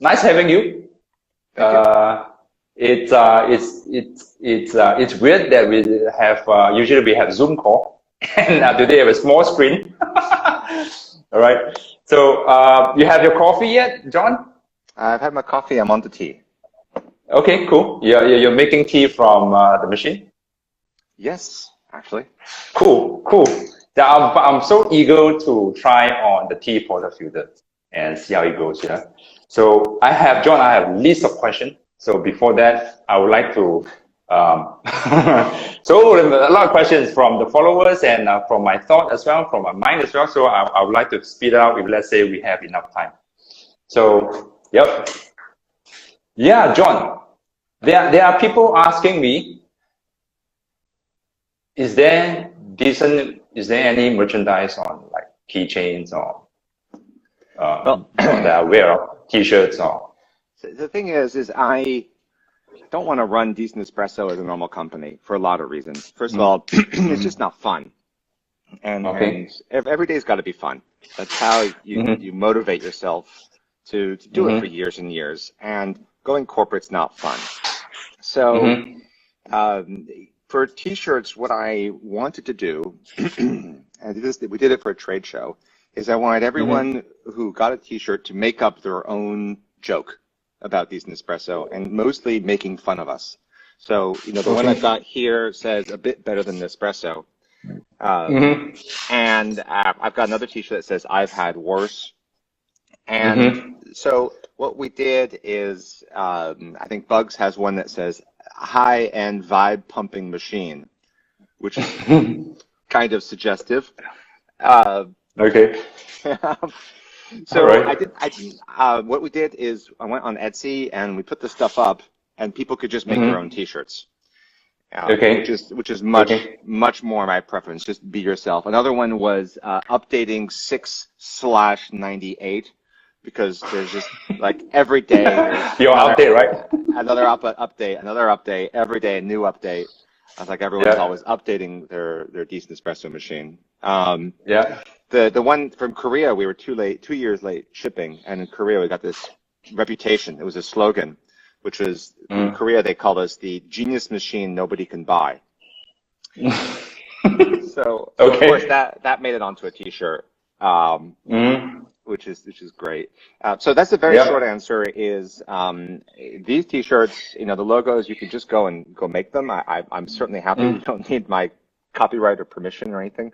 Nice having you. Thank you. It's weird that we have usually we have Zoom call, and today we have a small screen. All right. So you have your coffee yet, John? I've had my coffee. I'm on to tea. Okay, cool. You're making tea from the machine? Yes, actually. Cool. Yeah, I'm so eager to try on the tea portafilter and see how it goes. Yeah. So John, I have a list of questions. So before that, I would like to, so a lot of questions from the followers and from my thought as well, from my mind as well. So I would like to speed it up if, let's say, we have enough time. So, yep. Yeah, John, there are people asking me, is there any merchandise on like keychains or that I wear of t-shirts or? The thing is I don't want to run Decent Espresso as a normal company for a lot of reasons. First of all, it's just not fun. And every day's got to be fun. That's how you motivate yourself to do it for years and years. And going corporate's not fun. So for t-shirts, what I wanted to do, and we did it for a trade show, is I wanted everyone who got a t-shirt to make up their own joke about Decent Espresso, and mostly making fun of us. So, the one I've got here says a bit better than Nespresso. And I've got another t-shirt that says I've had worse. And so what we did is, I think Bugs has one that says high-end vibe pumping machine, which is kind of suggestive. Okay. So right. What we did is I went on Etsy and we put the stuff up, and people could just make their own t-shirts. Which is much more my preference. Just be yourself. Another one was updating 6/98, because there's just like every day your update, right? Another update every day, a new update. I was like, everyone's always updating their Decent Espresso machine. The one from Korea, we were 2 years late shipping, and in Korea we got this reputation. It was a slogan, which was in Korea they called us the genius machine nobody can buy. So of course that made it onto a t-shirt, which is great. So that's a very short answer. Is these t-shirts, the logos, you can just go make them. I'm certainly happy. You don't need my copyright or permission or anything.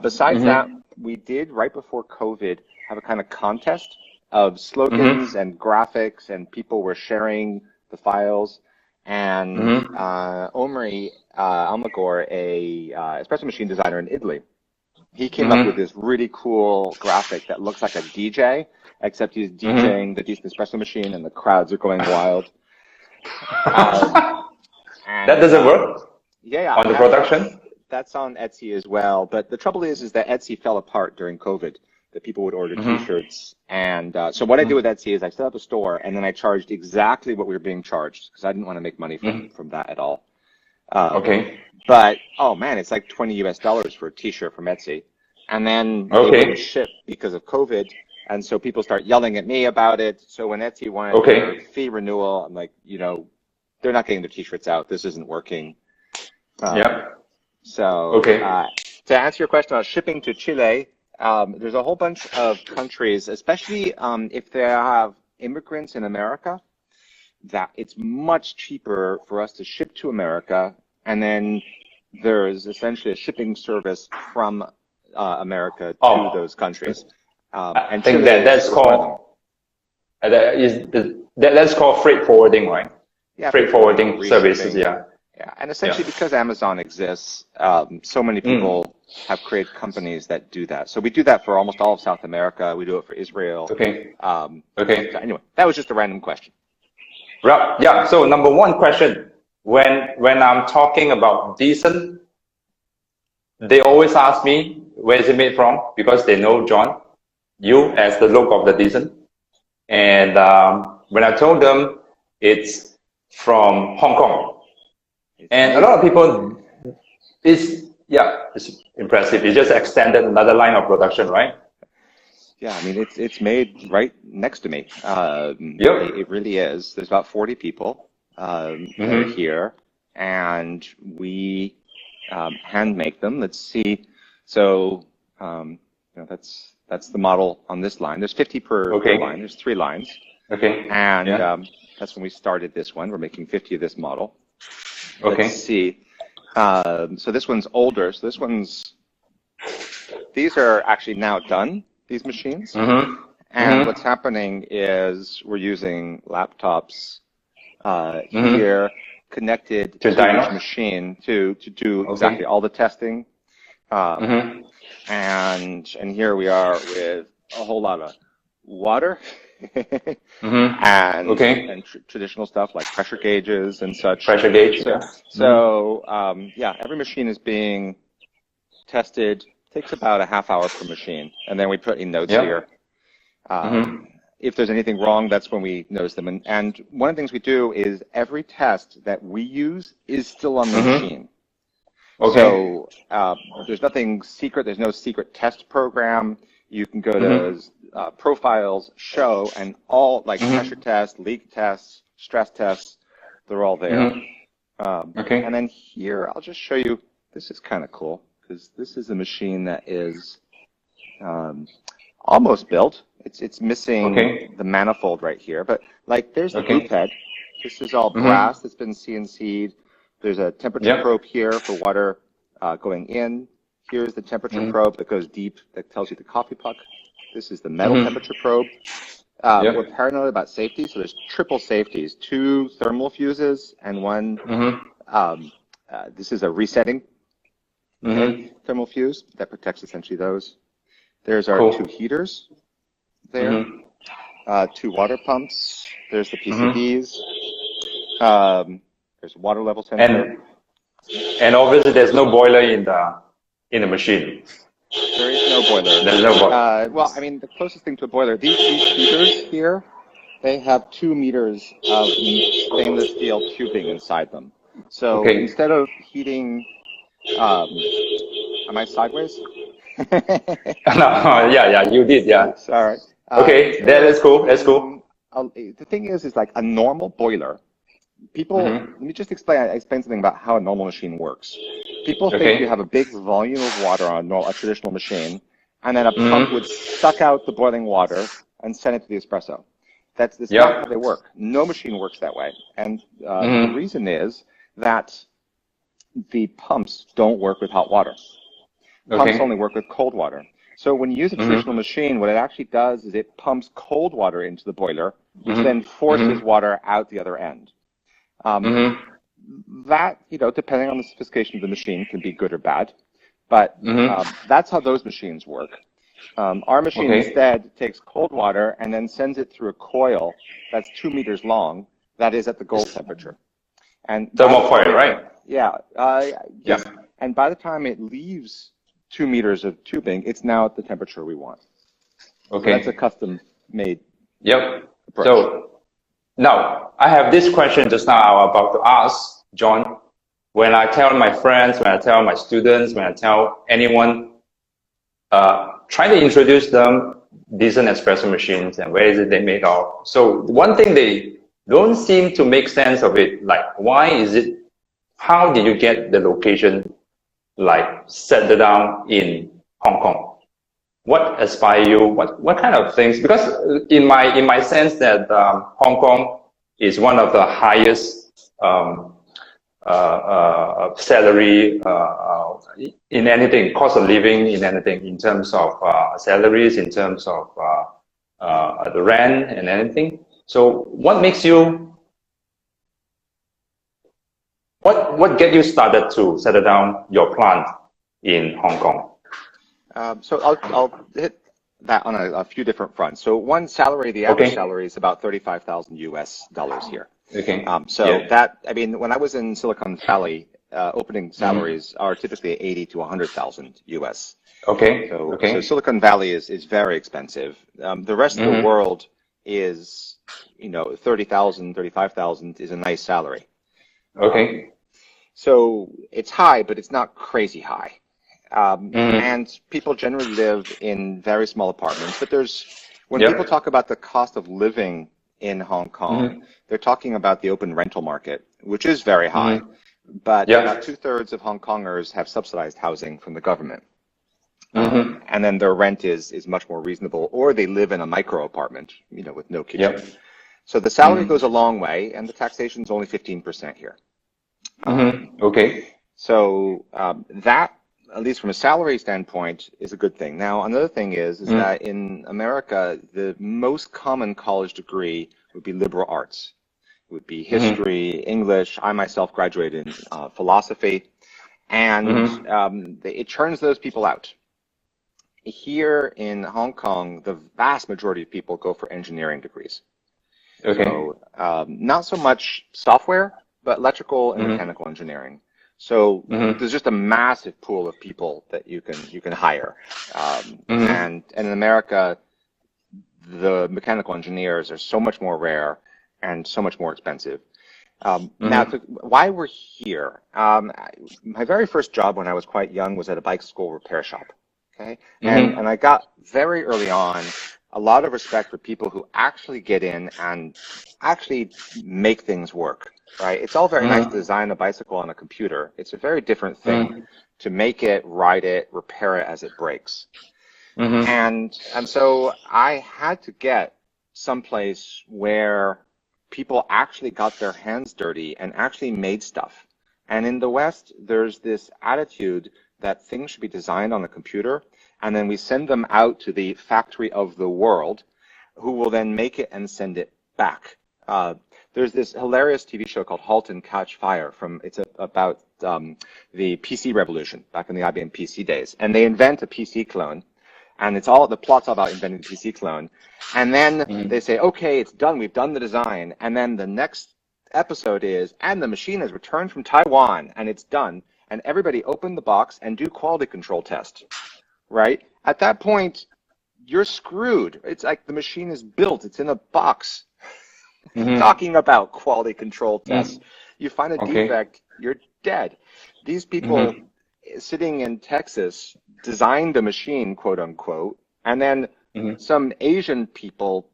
Besides that, we did right before COVID have a kind of contest of slogans and graphics, and people were sharing the files. And Omri Almagor, a espresso machine designer in Italy, he came up with this really cool graphic that looks like a DJ, except he's DJing the Decent Espresso machine, and the crowds are going wild. That doesn't work? Yeah. On the production? That's on Etsy as well. But the trouble is that Etsy fell apart during COVID, that people would order t-shirts. And so what I do with Etsy is I set up a store, and then I charged exactly what we were being charged, because I didn't want to make money from that at all. But, oh man, it's like $20 for a t-shirt from Etsy. And then they wouldn't ship because of COVID. And so people start yelling at me about it. So when Etsy wanted their fee renewal, I'm like, they're not getting their t-shirts out. This isn't working. So to answer your question about shipping to Chile, there's a whole bunch of countries, especially if they have immigrants in America, that it's much cheaper for us to ship to America, and then there's essentially a shipping service from America to those countries. I think that's called freight forwarding, right? Yeah, freight forwarding services, Yeah, and essentially because Amazon exists, so many people have created companies that do that. So we do that for almost all of South America. We do it for Israel. So anyway, that was just a random question. Yeah. So number one question, when I'm talking about Decent, they always ask me, where is it made from? Because they know John, you as the logo of the Decent. And when I told them it's from Hong Kong, and a lot of people, it's impressive. It just extended another line of production, right? Yeah, I mean, it's made right next to me. It really is. There's about 40 people that are here, and we hand make them. Let's see. So, that's the model on this line. There's 50 per line. There's 3 lines. Okay. And that's when we started this one. We're making 50 of this model. Let's see. So this one's older. So these are actually now done, these machines. And what's happening is we're using laptops here connected to each machine to do exactly all the testing. And here we are with a whole lot of water and traditional stuff like pressure gauges and such. Pressure gauge. So every machine is being tested. Takes about a half hour per machine, and then we put in notes here. If there's anything wrong, that's when we notice them. And one of the things we do is every test that we use is still on the machine. So there's nothing secret. There's no secret test program. You can go to profiles, show, and all like pressure tests, leak tests, stress tests, they're all there. And then here, I'll just show you. This is kind of cool because this is a machine that is almost built. It's missing the manifold right here, but like there's the loop head. This is all brass that's been CNC'd. There's a temperature probe here for water going in. Here's the temperature probe that goes deep that tells you the coffee puck. This is the metal temperature probe. We're paranoid about safety, so there's triple safeties, 2 thermal fuses and 1, this is a resetting thermal fuse that protects essentially those. There's our 2 heaters there, 2 water pumps. There's the PCBs. There's a water level sensor. And obviously there's no boiler in the machine. There is no boiler. There's no boiler. Well, I mean, the closest thing to a boiler, these heaters here, they have 2 meters of stainless steel tubing inside them. So instead of heating, am I sideways? No, you did, Sorry. That is cool. That's cool. The thing is like a normal boiler. People, let me just explain something about how a normal machine works. People think you have a big volume of water on a traditional machine, and then a pump would suck out the boiling water and send it to the espresso. That's not how they work. No machine works that way. And the reason is that the pumps don't work with hot water. Pumps only work with cold water. So when you use a traditional machine, what it actually does is it pumps cold water into the boiler, which then forces water out the other end. That, depending on the sophistication of the machine, can be good or bad. But that's how those machines work. Our machine instead takes cold water and then sends it through a coil that's 2 meters long that is at the goal temperature. And thermal coil, right? Yeah. Yes. And by the time it leaves 2 meters of tubing, it's now at the temperature we want. So that's a custom-made approach. So now, I have this question just now I'm about to ask, John. When I tell my friends, when I tell my students, when I tell anyone, try to introduce them decent espresso machines and where is it they made of. So one thing they don't seem to make sense of it, like how did you get the location, like set it down in Hong Kong? What inspired you? What kind of things? Because in my sense that Hong Kong is one of the highest salary in anything, cost of living in anything, in terms of salaries, in terms of the rent and anything. So what makes you? What get you started to settle down your plant in Hong Kong? So I'll hit that on a few different fronts. So one, salary, the average salary is about $35,000 US here. That, I mean, when I was in Silicon Valley, opening salaries are typically 80 to 100,000 US. So Silicon Valley is very expensive. The rest of the world is, 30,000, 35,000 is a nice salary. So it's high, but it's not crazy high. And people generally live in very small apartments. But when people talk about the cost of living in Hong Kong, they're talking about the open rental market, which is very high. But about 2/3 of Hong Kongers have subsidized housing from the government. And then their rent is much more reasonable, or they live in a micro apartment, with no kitchen. So the salary goes a long way, and the taxation is only 15% here. Okay. So that, at least from a salary standpoint, is a good thing. Now, another thing is that in America, the most common college degree would be liberal arts. It would be history, English. I myself graduated in philosophy, and it churns those people out. Here in Hong Kong, the vast majority of people go for engineering degrees. Okay. So not so much software, but electrical and mechanical engineering. So there's just a massive pool of people that you can hire. And in America, the mechanical engineers are so much more rare and so much more expensive. Now, why we're here, my very first job when I was quite young was at a bike school repair shop. Okay, and I got very early on a lot of respect for people who actually get in and actually make things work. Right? It's all very nice to design a bicycle on a computer. It's a very different thing to make it, ride it, repair it as it breaks. And so I had to get someplace where people actually got their hands dirty and actually made stuff. And in the West, there's this attitude that things should be designed on a computer, and then we send them out to the factory of the world, who will then make it and send it back. There's this hilarious TV show called *Halt and Catch Fire* it's about the PC revolution back in the IBM PC days, and they invent a PC clone, and the plot's all about inventing the PC clone, and then they say, okay, it's done, we've done the design, and then the next episode is, and the machine is returned from Taiwan, and it's done, and everybody open the box and do quality control test, right? At that point, you're screwed. It's like the machine is built, it's in a box. Talking about quality control tests. You find a defect, you're dead. These people sitting in Texas designed a machine, quote unquote, and then some Asian people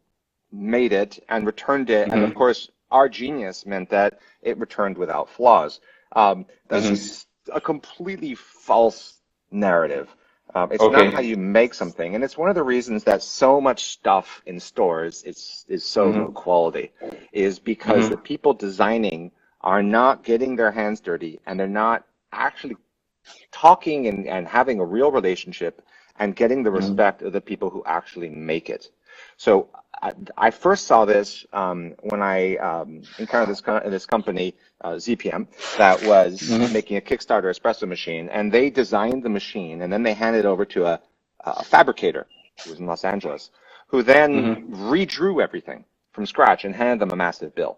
made it and returned it. And of course, our genius meant that it returned without flaws. That's a completely false narrative. It's not how you make something, and it's one of the reasons that so much stuff in stores is so low quality, is because the people designing are not getting their hands dirty, and they're not actually talking and having a real relationship and getting the respect of the people who actually make it. So I first saw this when I encountered this company, ZPM, that was making a Kickstarter espresso machine, and they designed the machine, and then they handed it over to a fabricator who was in Los Angeles, who then redrew everything from scratch and handed them a massive bill.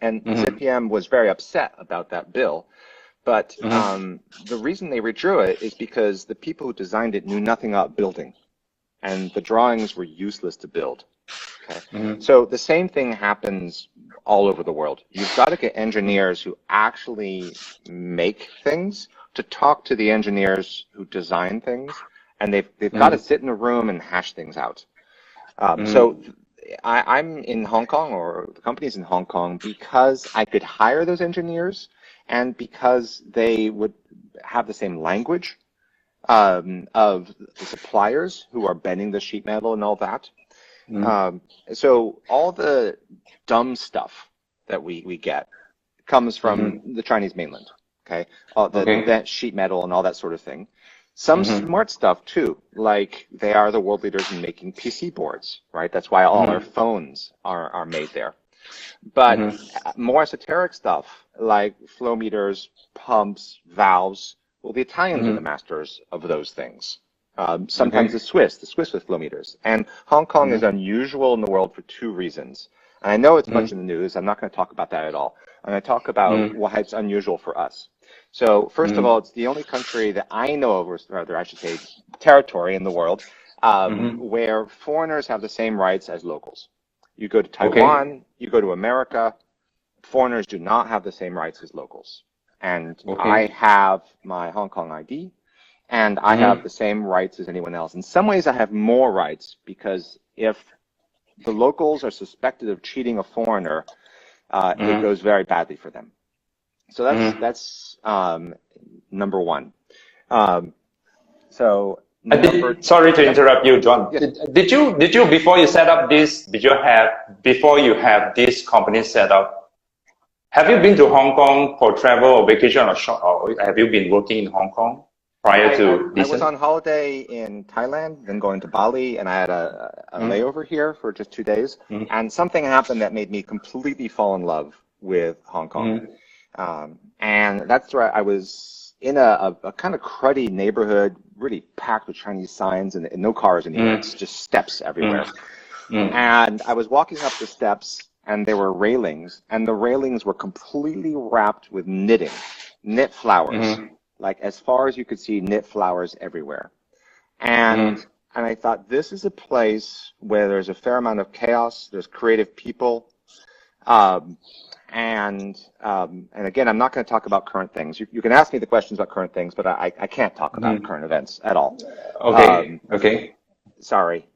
And ZPM was very upset about that bill, but the reason they redrew it is because the people who designed it knew nothing about building, and the drawings were useless to build. Okay. So the same thing happens all over the world. You've got to get engineers who actually make things to talk to the engineers who design things, and they've got to sit in a room and hash things out. So I'm in Hong Kong, or the company's in Hong Kong, because I could hire those engineers, and because they would have the same language of the suppliers who are bending the sheet metal and all that. So all the dumb stuff that we get comes from the Chinese mainland, okay? That sheet metal and all that sort of thing. Some smart stuff too, like they are the world leaders in making PC boards, right? That's why all our phones are made there. But more esoteric stuff like flow meters, pumps, valves, well, the Italians are the masters of those things. Sometimes the Swiss with flow meters. And Hong Kong is unusual in the world for two reasons. And I know it's much in the news. I'm not going to talk about that at all. I'm going to talk about why it's unusual for us. So first of all, it's the only country that I know of, or rather I should say territory in the world, where foreigners have the same rights as locals. You go to Taiwan, you go to America, foreigners do not have the same rights as locals. And I have my Hong Kong ID, and I have the same rights as anyone else. In some ways, I have more rights because if the locals are suspected of cheating a foreigner, it goes very badly for them. So that's number one. Sorry to interrupt you, John. Yes. Did you before you set up this? Before you have this company set up? Have you been to Hong Kong for travel or vacation, or have you been working in Hong Kong prior to this? I was on holiday in Thailand, then going to Bali, and I had a layover here for just 2 days. And something happened that made me completely fall in love with Hong Kong. And that's where I was in a kind of cruddy neighborhood, really packed with Chinese signs and no cars anywhere. It's just steps everywhere. And I was walking up the steps, and there were railings, and the railings were completely wrapped with knit flowers. Like as far as you could see, knit flowers everywhere. And I thought, this is a place where there's a fair amount of chaos, there's creative people. And again, I'm not going to talk about current things. You can ask me the questions about current things, but I can't talk about current events at all. Okay. Okay. Sorry.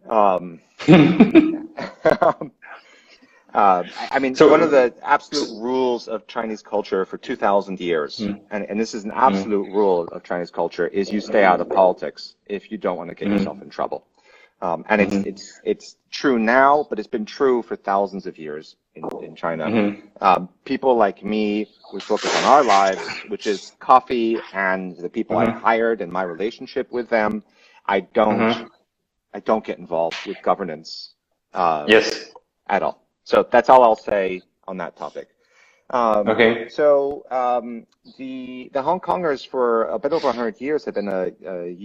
I mean, one of the absolute rules of Chinese culture for 2,000 years, and this is an absolute rule of Chinese culture, is you stay out of politics if you don't want to get yourself in trouble. And it's true now, but it's been true for thousands of years in China. People like me, we focus on our lives, which is coffee and the people I hired and my relationship with them. I don't get involved with governance at all. So that's all I'll say on that topic. So the Hong Kongers for a bit over 100 years have been a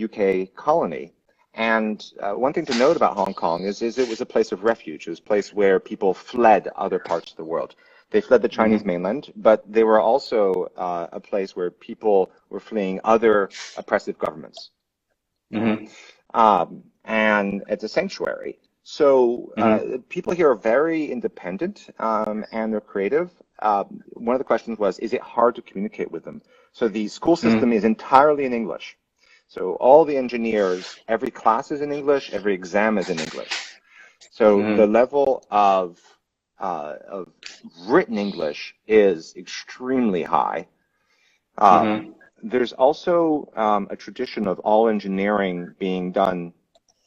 UK colony. And one thing to note about Hong Kong is it was a place of refuge. It was a place where people fled other parts of the world. They fled the Chinese mainland, but they were also a place where people were fleeing other oppressive governments. And it's a sanctuary. So people here are very independent and they're creative. One of the questions was, is it hard to communicate with them? So the school system is entirely in English. So all the engineers, every class is in English, every exam is in English. So the level of written English is extremely high. There's also a tradition of all engineering being done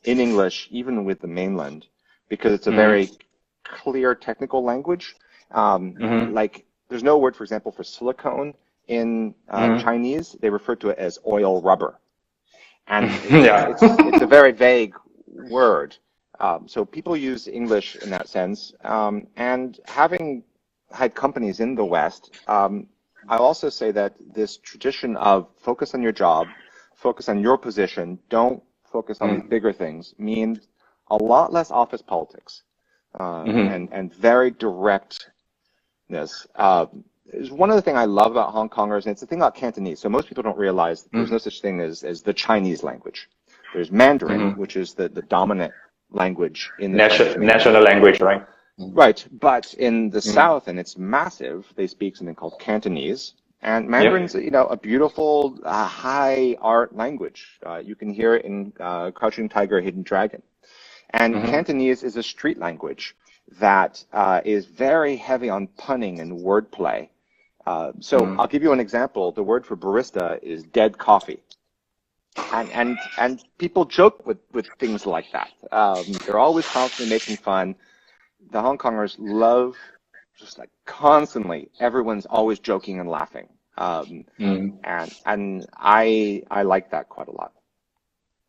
in English, even with the mainland, because it's a very clear technical language. Like, there's no word, for example, for silicone in Chinese. They refer to it as oil rubber. And it's a very vague word. So people use English in that sense. And having had companies in the West, I also say that this tradition of focus on your job, focus on your position, don't focus on these bigger things, means a lot less office politics and very directness. Is one of the things I love about Hong Kongers, and it's the thing about Cantonese. So most people don't realize that there's no such thing as the Chinese language. There's Mandarin, which is the dominant language in the national language, right? Right, but in the South, and it's massive, they speak something called Cantonese. And Mandarin's, a beautiful, high art language. You can hear it in Crouching Tiger, Hidden Dragon. And Cantonese is a street language that is very heavy on punning and wordplay. So I'll give you an example. The word for barista is dead coffee. And people joke with things like that. They're always constantly making fun. The Hong Kongers love just like constantly, everyone's always joking and laughing. And I like that quite a lot.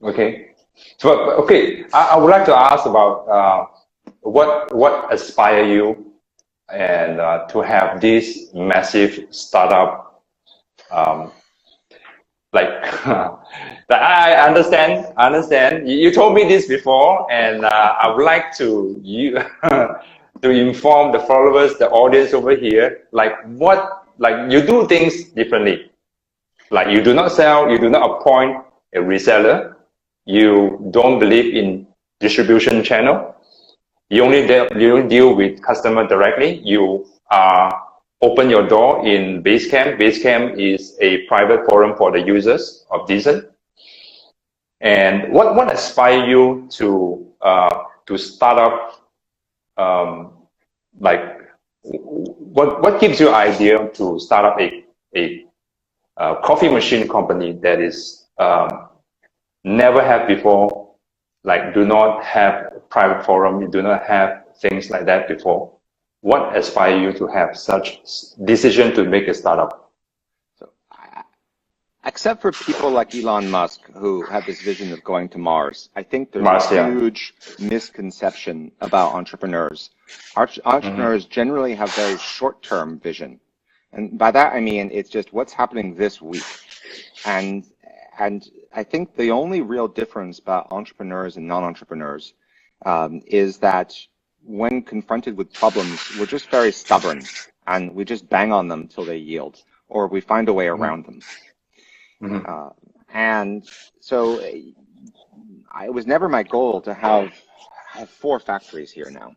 Okay. So, I would like to ask about what inspire you and to have this massive startup. I understand. You told me this before, and I would like to to inform the followers, the audience over here, you do things differently. Like you do not sell, you do not appoint a reseller, you don't believe in distribution channel, you only deal with customer directly. You open your door in Basecamp. Basecamp is a private forum for the users of Decent. And what inspired you to start up, like, what gives you idea to start up a coffee machine company that is never had before, like do not have private forum, you do not have things like that before? What inspired you to have such decision to make a startup? So, except for people like Elon Musk who have this vision of going to Mars, I think there's a huge misconception about entrepreneurs. Entrepreneurs generally have very short-term vision. And by that, I mean, it's just what's happening this week. And I think the only real difference about entrepreneurs and non-entrepreneurs is that when confronted with problems, we're just very stubborn and we just bang on them till they yield, or we find a way around them. And so it was never my goal to have 4 factories here now.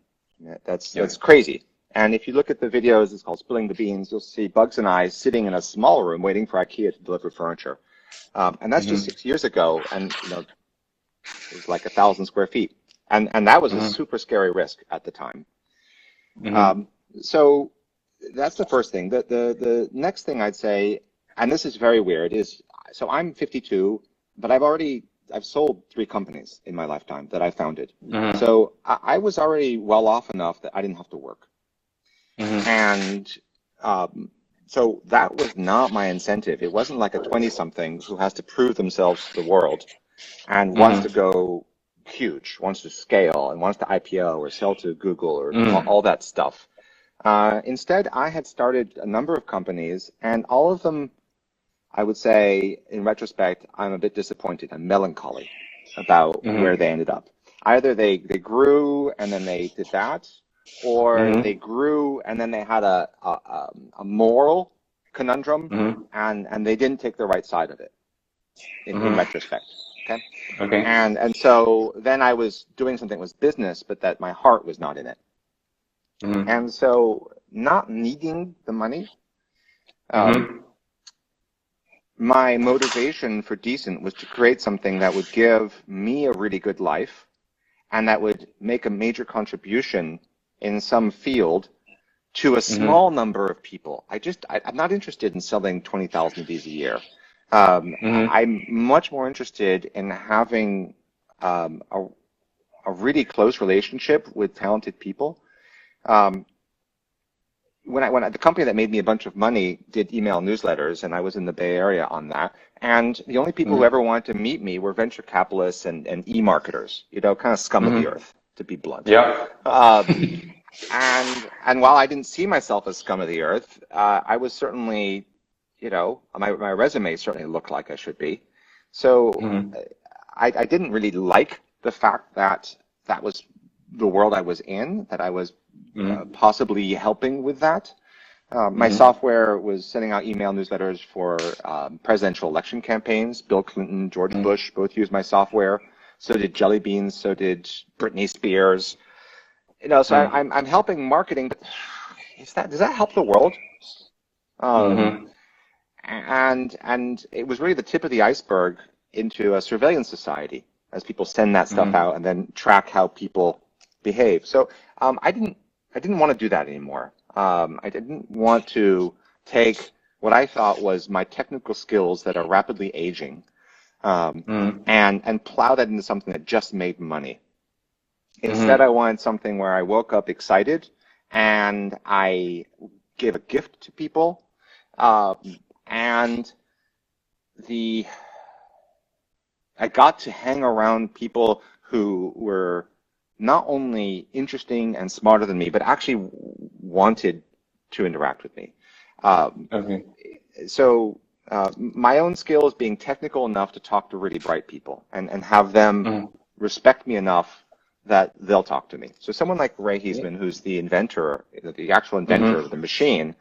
That's crazy. And if you look at the videos, it's called Spilling the Beans, you'll see Bugs and I sitting in a small room waiting for IKEA to deliver furniture. And that's just 6 years ago, and it was like 1,000 square feet. And that was a super scary risk at the time. So that's the first thing. The next thing I'd say, and this is very weird, is, so I'm 52, but I've sold 3 companies in my lifetime that I founded. So I was already well off enough that I didn't have to work. And so that was not my incentive. It wasn't like a 20-something who has to prove themselves to the world and wants to go huge, wants to scale, and wants to IPO or sell to Google or all that stuff. Instead, I had started a number of companies, and all of them, I would say, in retrospect, I'm a bit disappointed. I'm melancholy about where they ended up. Either they grew and then they did that, or they grew and then they had a moral conundrum and they didn't take the right side of it in retrospect. Okay. And so then I was doing something that was business, but that my heart was not in it. And so, not needing the money, my motivation for Decent was to create something that would give me a really good life and that would make a major contribution in some field to a small number of people. I'm not interested in selling 20,000 of these a year. I'm much more interested in having a really close relationship with talented people. When the company that made me a bunch of money did email newsletters, and I was in the Bay Area on that, and the only people who ever wanted to meet me were venture capitalists and e-marketers, kind of scum of the earth, to be blunt. And while I didn't see myself as scum of the earth, I was certainly, my resume certainly looked like I should be. So I didn't really like the fact that that was the world I was in, that I was possibly helping with that. My software was sending out email newsletters for presidential election campaigns. Bill Clinton, George Bush both used my software. So did Jelly Beans. So did Britney Spears. So I'm helping marketing, but does that help the world? And it was really the tip of the iceberg into a surveillance society as people send that stuff out and then track how people behave. So I didn't want to do that anymore. I didn't want to take what I thought was my technical skills that are rapidly aging and plow that into something that just made money. Instead, I wanted something where I woke up excited and I gave a gift to people, and I got to hang around people who were not only interesting and smarter than me, but actually wanted to interact with me. So my own skill is being technical enough to talk to really bright people and have them respect me enough that they'll talk to me. So someone like Ray Heisman, who's the inventor, the actual inventor of the machine,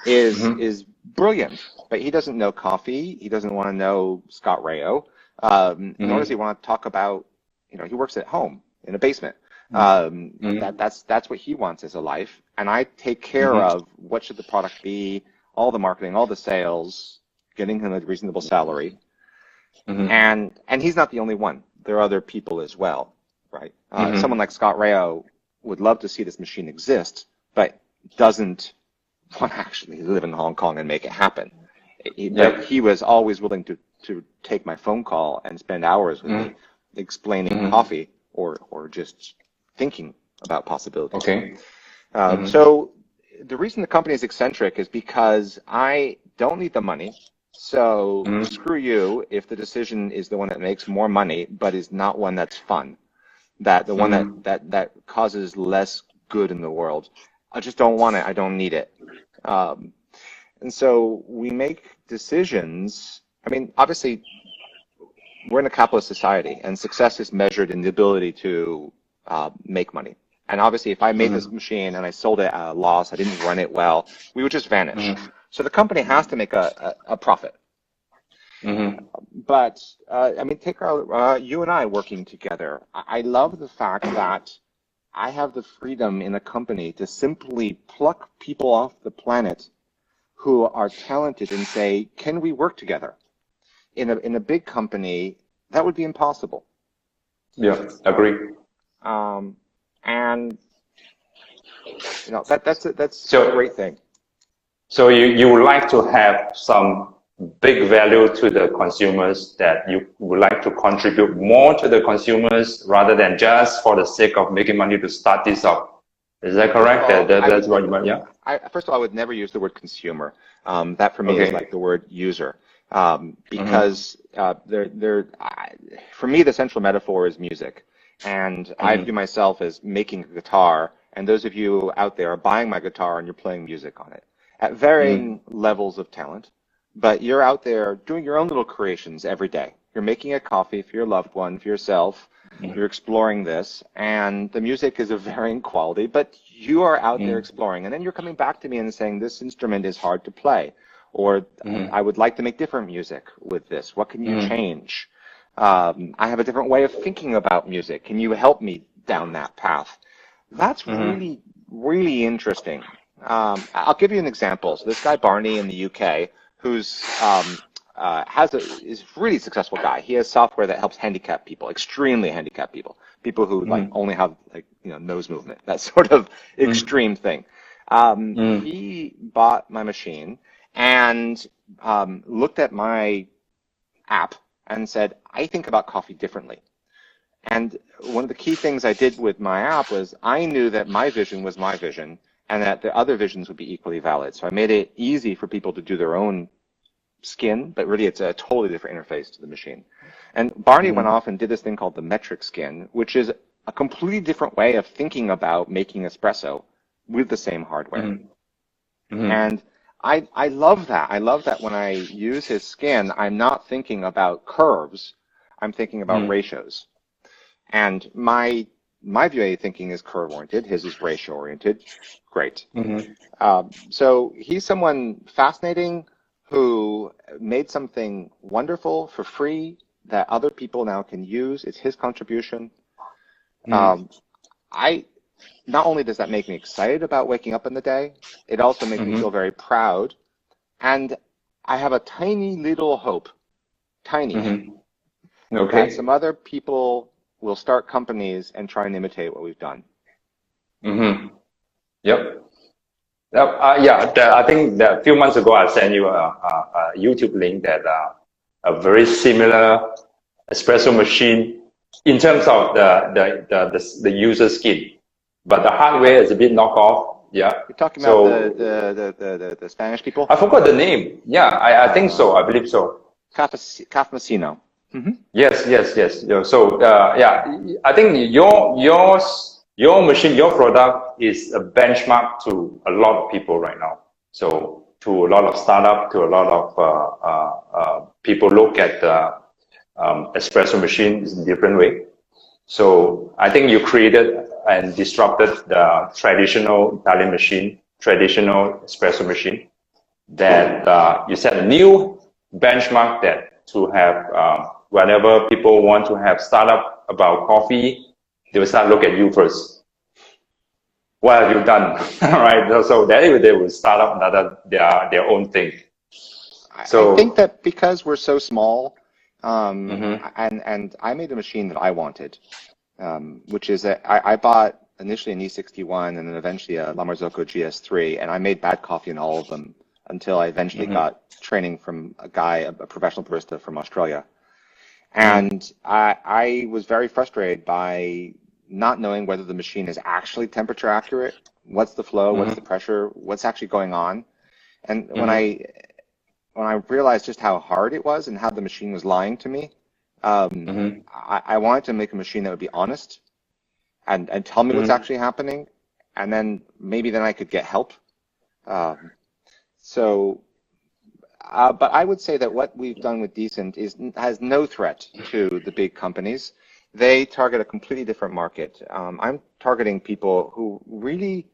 is brilliant, but he doesn't know coffee. He doesn't want to know Scott Rayo, nor does he want to talk about, he works at home in a basement. That's what he wants as a life. And I take care of what should the product be, all the marketing, all the sales, getting him a reasonable salary. And he's not the only one. There are other people as well, right? Someone like Scott Rao would love to see this machine exist, but doesn't want to actually live in Hong Kong and make it happen. But he was always willing to take my phone call and spend hours with me explaining coffee or just thinking about possibilities. Okay. So the reason the company is eccentric is because I don't need the money. So screw you if the decision is the one that makes more money, but is not one that's fun. The one that causes less good in the world. I just don't want it. I don't need it. And so we make decisions. I mean, obviously, we're in a capitalist society, and success is measured in the ability to make money. And obviously, if I made this machine and I sold it at a loss, I didn't run it well, we would just vanish. So the company has to make a profit. But I mean, take you and I working together. I love the fact that I have the freedom in a company to simply pluck people off the planet who are talented and say, can we work together? In a big company, that would be impossible. Yeah, agree. And you know that's a great thing. So you would like to have some big value to the consumers, that you would like to contribute more to the consumers rather than just for the sake of making money to start this up. Is that correct? That's what you meant, yeah? First of all, I would never use the word consumer. That for me is like the word user. Because for me, the central metaphor is music. And I view myself as making a guitar, and those of you out there are buying my guitar and you're playing music on it at varying levels of talent. But you're out there doing your own little creations every day. You're making a coffee for your loved one, for yourself. You're exploring this, and the music is of varying quality, but you are out there exploring. And then you're coming back to me and saying, this instrument is hard to play, or I would like to make different music with this. What can you change? I have a different way of thinking about music. Can you help me down that path? That's really, really interesting. I'll give you an example. So this guy Barney in the UK, who's is a really successful guy. He has software that helps handicapped people, extremely handicapped people who like only have like nose movement, that sort of extreme thing. He bought my machine and looked at my app and said, I think about coffee differently. And one of the key things I did with my app was I knew that my vision was my vision and that the other visions would be equally valid. So I made it easy for people to do their own skin, but really it's a totally different interface to the machine. And Barney went off and did this thing called the metric skin, which is a completely different way of thinking about making espresso with the same hardware. And I love that. I love that when I use his skin, I'm not thinking about curves. I'm thinking about ratios. And my view of thinking is curve-oriented. His is ratio-oriented. Great. So he's someone fascinating who made something wonderful for free that other people now can use. It's his contribution. Not only does that make me excited about waking up in the day, it also makes me feel very proud. And I have a tiny little hope, that some other people will start companies and try and imitate what we've done. Yep. I think that a few months ago, I sent you a YouTube link that a very similar espresso machine in terms of the user skin. But the hardware is a bit knockoff. Yeah. You're talking about the Spanish people? I forgot the name. Yeah, I think so. I believe so. Cafecino. Yes. So I think your machine, your product is a benchmark to a lot of people right now. So to a lot of startup, to a lot of people look at espresso machines in a different way. So I think you created and disrupted the traditional Italian machine, traditional espresso machine, that you set a new benchmark that to have whenever people want to have startup about coffee, they will start look at you first. What have you done? Right? So then they will start up their own thing. So I think that because we're so small, And I made a machine that I wanted, which is I bought initially an E61 and then eventually a La Marzocco GS3, and I made bad coffee in all of them until I eventually got training from a guy, a professional barista from Australia. And I was very frustrated by not knowing whether the machine is actually temperature accurate, what's the flow, what's the pressure, what's actually going on. And when I realized just how hard it was and how the machine was lying to me, I wanted to make a machine that would be honest and tell me what's actually happening, and then maybe then I could get help. But I would say that what we've done with Decent has no threat to the big companies. They target a completely different market. I'm targeting people who really,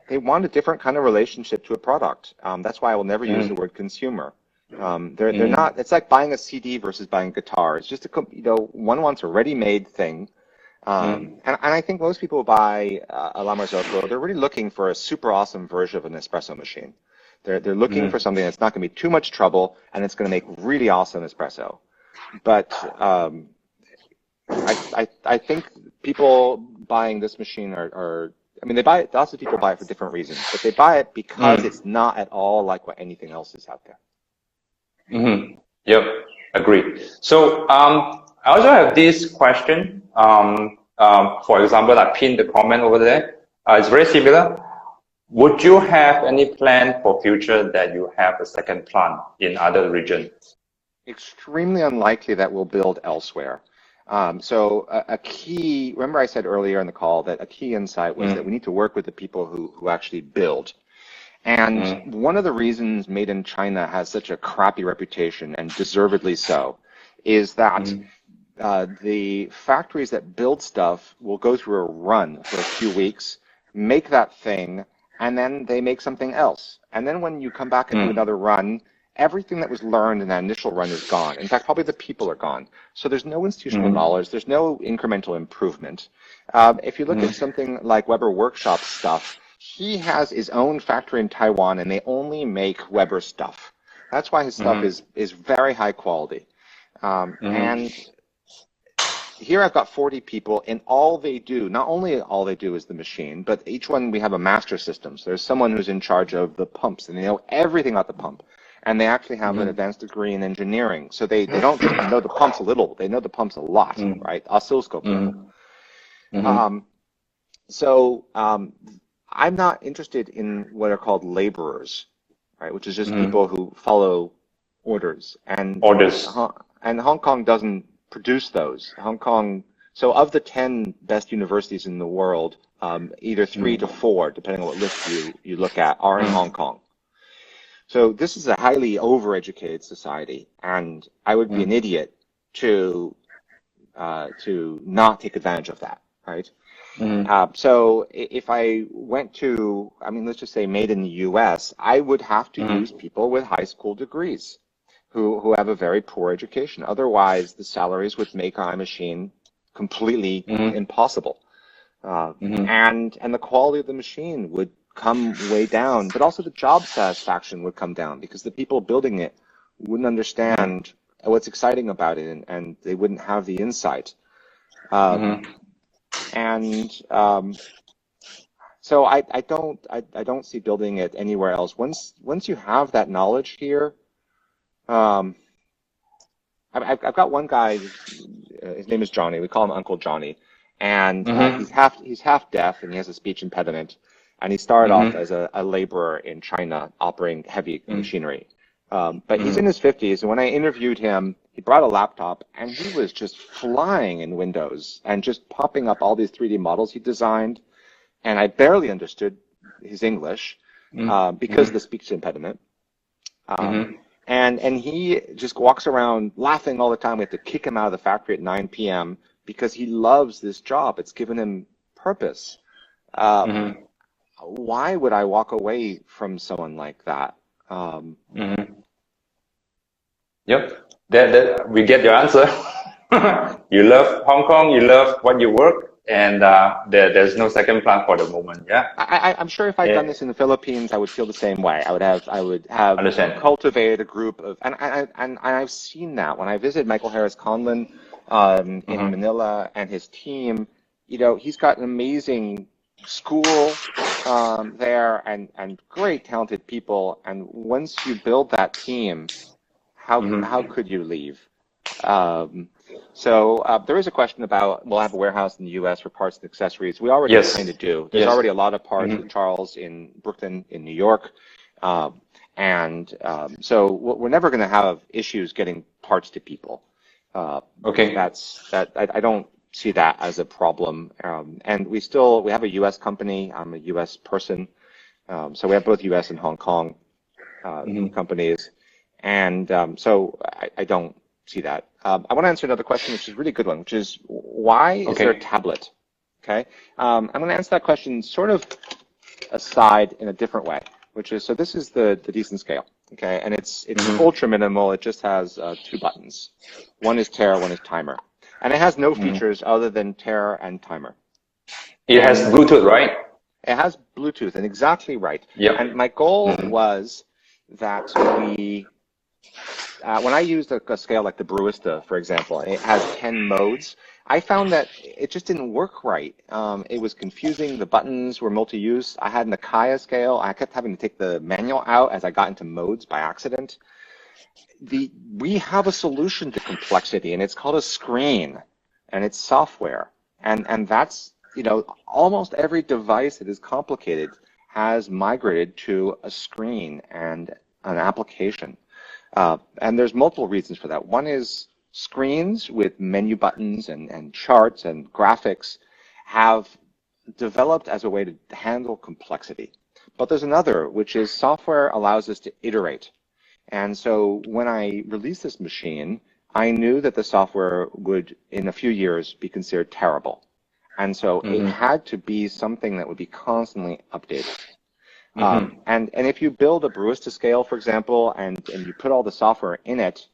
they want a different kind of relationship to a product. That's why I will never use the word consumer. They're not, it's like buying a CD versus buying a guitar. It's just one wants a ready-made thing. And I think most people who buy a La Marzocco, they're really looking for a super awesome version of an espresso machine. They're looking for something that's not going to be too much trouble and it's going to make really awesome espresso. But I think people buying this machine they buy it, lots of people buy it for different reasons, but they buy it because it's not at all like what anything else is out there. Yep, agree. So I also have this question. For example, I pinned the comment over there. It's very similar. Would you have any plan for future that you have a second plant in other regions? Extremely unlikely that we'll build elsewhere. So a key, remember I said earlier in the call that a key insight was that we need to work with the people who actually build. And one of the reasons Made in China has such a crappy reputation, and deservedly so, is that the factories that build stuff will go through a run for a few weeks, make that thing, and then they make something else. And then when you come back and do another run, everything that was learned in that initial run is gone. In fact, probably the people are gone. So there's no institutional knowledge. There's no incremental improvement. If you look at something like Weber Workshop stuff, he has his own factory in Taiwan, and they only make Weber stuff. That's why his stuff is very high quality. And here I've got 40 people, and all they do, not only all they do is the machine, but each one we have a master system. So there's someone who's in charge of the pumps, and they know everything about the pump. And they actually have an advanced degree in engineering. So they don't just know the pumps a little, they know the pumps a lot, right? Oscilloscope level. I'm not interested in what are called laborers, right? Which is just people who follow orders. And Hong Kong doesn't produce those. Hong Kong, so of the 10 best universities in the world, either 3 to 4, depending on what list you look at, are in Hong Kong. So this is a highly overeducated society, and I would be an idiot to not take advantage of that, right? So if I went to, let's just say made in the U.S., I would have to use people with high school degrees who have a very poor education. Otherwise, the salaries would make my machine completely impossible. And the quality of the machine would come way down, but also the job satisfaction would come down because the people building it wouldn't understand what's exciting about it, and they wouldn't have the insight. So I don't see building it anywhere else. Once you have that knowledge here, I've got one guy. His name is Johnny. We call him Uncle Johnny, and he's half deaf and he has a speech impediment. And he started off as a laborer in China operating heavy machinery. But he's in his 50s, and when I interviewed him, he brought a laptop, and he was just flying in Windows and just popping up all these 3D models he designed. And I barely understood his English because of the speech impediment. And he just walks around laughing all the time. We have to kick him out of the factory at 9 p.m. because he loves this job. It's given him purpose. Why would I walk away from someone like that? Yep, that we get your answer. You love Hong Kong, you love what you work, and there's no second plant for the moment. Yeah. I'm sure if I'd done this in the Philippines, I would feel the same way. I would have cultivated a group of, and I've seen that when I visited Michael Harris Conlon in Manila and his team. You know, he's got an amazing school there and great talented people. And once you build that team, how could you leave? So there is a question about, we'll have a warehouse in the U.S. for parts and accessories. We already kind of do. There's already a lot of parts with Charles in Brooklyn, in New York. So we're never going to have issues getting parts to people. I don't see that as a problem. And we have a U.S. company. I'm a U.S. person. So we have both U.S. and Hong Kong companies. And so I don't see that. I want to answer another question, which is a really good one, which is, why is there a tablet? Okay. I'm going to answer that question sort of aside in a different way, which is, so this is the decent scale. Okay. And it's ultra minimal. It just has 2 buttons. One is tare, one is timer. And it has no features other than tare and timer. It has Bluetooth, right? It has Bluetooth, and exactly right. Yep. And my goal was that when I used a scale like the Brewista, for example, it has 10 modes, I found that it just didn't work right. It was confusing. The buttons were multi-use. I had an Acaia scale. I kept having to take the manual out as I got into modes by accident. We have a solution to complexity, and it's called a screen, and it's software. And that's, you know, almost every device that is complicated has migrated to a screen and an application. And there's multiple reasons for that. One is screens with menu buttons and charts and graphics have developed as a way to handle complexity. But there's another, which is software allows us to iterate. And so when I released this machine, I knew that the software would, in a few years, be considered terrible. And so it had to be something that would be constantly updated. And if you build a Brewista scale, for example, and you put all the software in it,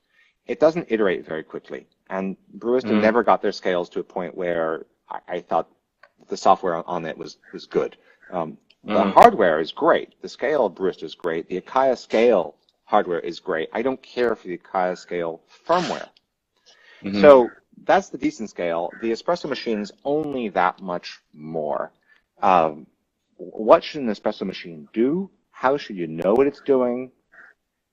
it doesn't iterate very quickly. And Brewista never got their scales to a point where I thought the software on it was good. The hardware is great. The scale of Brewista is great. The Acaia scale hardware is great. I don't care for the Acaia scale firmware. So that's the decent scale. The espresso machine is only that much more. What should an espresso machine do? How should you know what it's doing?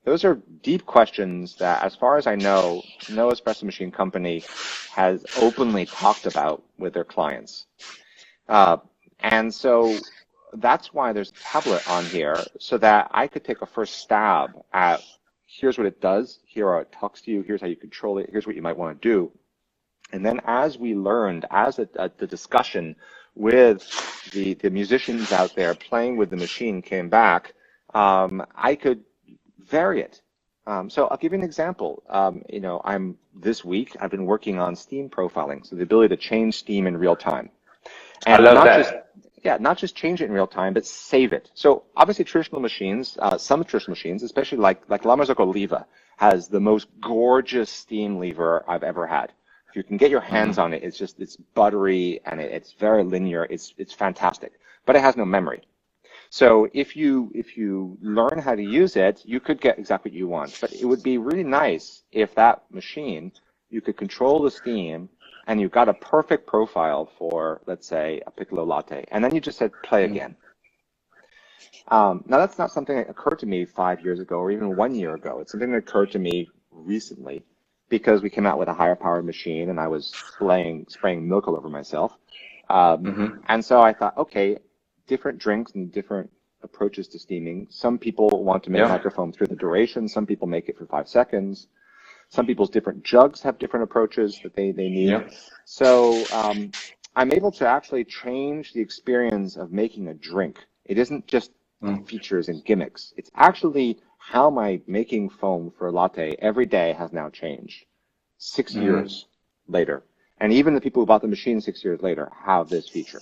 Those are deep questions that, as far as I know, no espresso machine company has openly talked about with their clients. And so that's why there's a tablet on here, so that I could take a first stab at, here's what it does, here how it talks to you, here's how you control it, here's what you might want to do. And then as we learned, as the discussion with the musicians out there playing with the machine came back, I could vary it. So I'll give you an example. You know, this week I've been working on steam profiling, so the ability to change steam in real time. And I love that. Not just change it in real time, but save it. So obviously traditional machines, some traditional machines, especially like La Marzocco Leva, has the most gorgeous steam lever I've ever had. If you can get your hands on it, it's buttery and it's very linear. It's fantastic, but it has no memory. So if you learn how to use it, you could get exactly what you want. But it would be really nice if that machine, you could control the steam and you got a perfect profile for, let's say, a piccolo latte, and then you just said play again. Now that's not something that occurred to me 5 years ago or even 1 year ago. It's something that occurred to me recently, because we came out with a higher powered machine and I was spraying milk all over myself. And so I thought, okay, different drinks and different approaches to steaming. Some people want to make microfoam through the duration. Some people make it for 5 seconds. Some people's different jugs have different approaches that they need. So I'm able to actually change the experience of making a drink. It isn't just features and gimmicks. It's actually how my making foam for a latte every day has now changed 6 years later. And even the people who bought the machine 6 years later have this feature.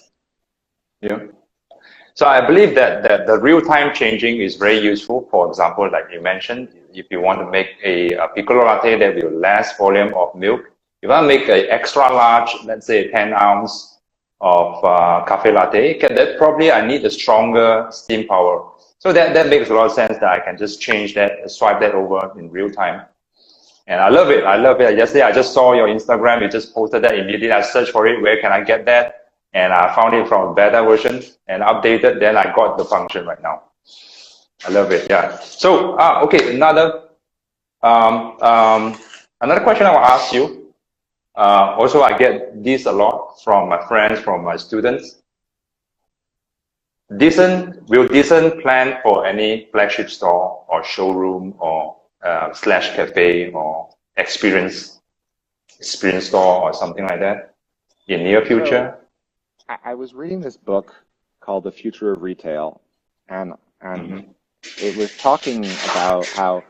So I believe that the real-time changing is very useful. For example, like you mentioned, if you want to make a piccolo latte that will less volume of milk, you want to make an extra large, let's say 10 ounce of cafe latte, that probably I need a stronger steam power. So that makes a lot of sense that I can just change that, swipe that over in real time. And I love it. I love it. Yesterday, I just saw your Instagram. You just posted that immediately. I searched for it. Where can I get that? And I found it from a beta version and updated. Then I got the function right now. I love it. Yeah. So, okay. Another question I will ask you. Also, I get this a lot from my friends, from my students. Will Decent plan for any flagship store or showroom or slash cafe or experience store or something like that in near future? So, I was reading this book called The Future of Retail, and it was talking about how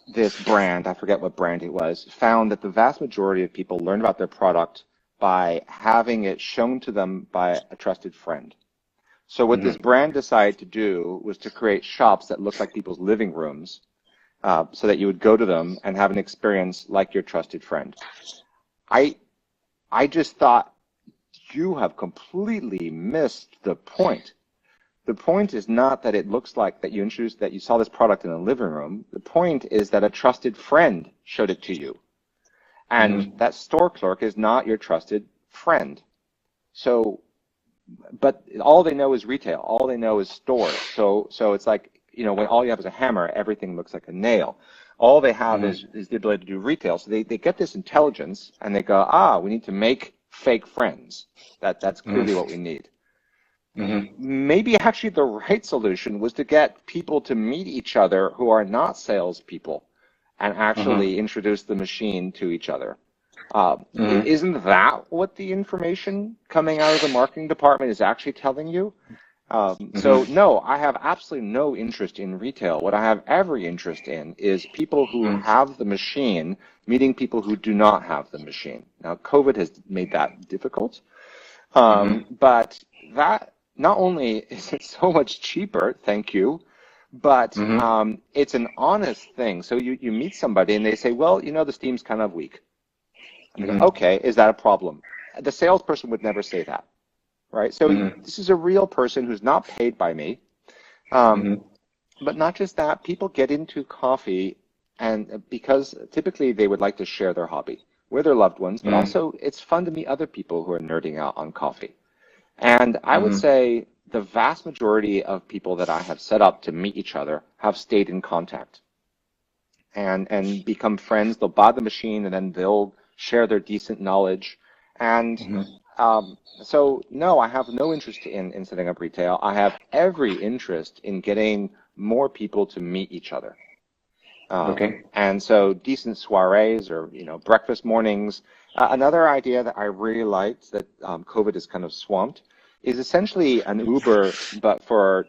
this brand, I forget what brand it was, found that the vast majority of people learned about their product by having it shown to them by a trusted friend. So what this brand decided to do was to create shops that looked like people's living rooms, so that you would go to them and have an experience like your trusted friend. I just thought, you have completely missed the point. The point is not that it looks like that you saw this product in a living room. The point is that a trusted friend showed it to you. And that store clerk is not your trusted friend. So, but all they know is retail. All they know is stores. So it's like, when all you have is a hammer, everything looks like a nail. All they have is the ability to do retail. So they get this intelligence and they go, we need to make fake friends. That's clearly what we need. Maybe actually the right solution was to get people to meet each other who are not salespeople and actually introduce the machine to each other. Isn't that what the information coming out of the marketing department is actually telling you? So no, I have absolutely no interest in retail. What I have every interest in is people who have the machine meeting people who do not have the machine. Now, COVID has made that difficult, but that not only is it so much cheaper, thank you, but it's an honest thing. So you meet somebody and they say, well, the steam's kind of weak. And they go, okay, is that a problem? The salesperson would never say that. Right, so this is a real person who's not paid by me, but not just that. People get into coffee, and because typically they would like to share their hobby with their loved ones, but also it's fun to meet other people who are nerding out on coffee. And I would say the vast majority of people that I have set up to meet each other have stayed in contact and become friends. They'll buy the machine and then they'll share their decent knowledge. And so no, I have no interest in setting up retail. I have every interest in getting more people to meet each other. And so decent soirees or, breakfast mornings. Another idea that I really liked that COVID has kind of swamped is essentially an Uber, but for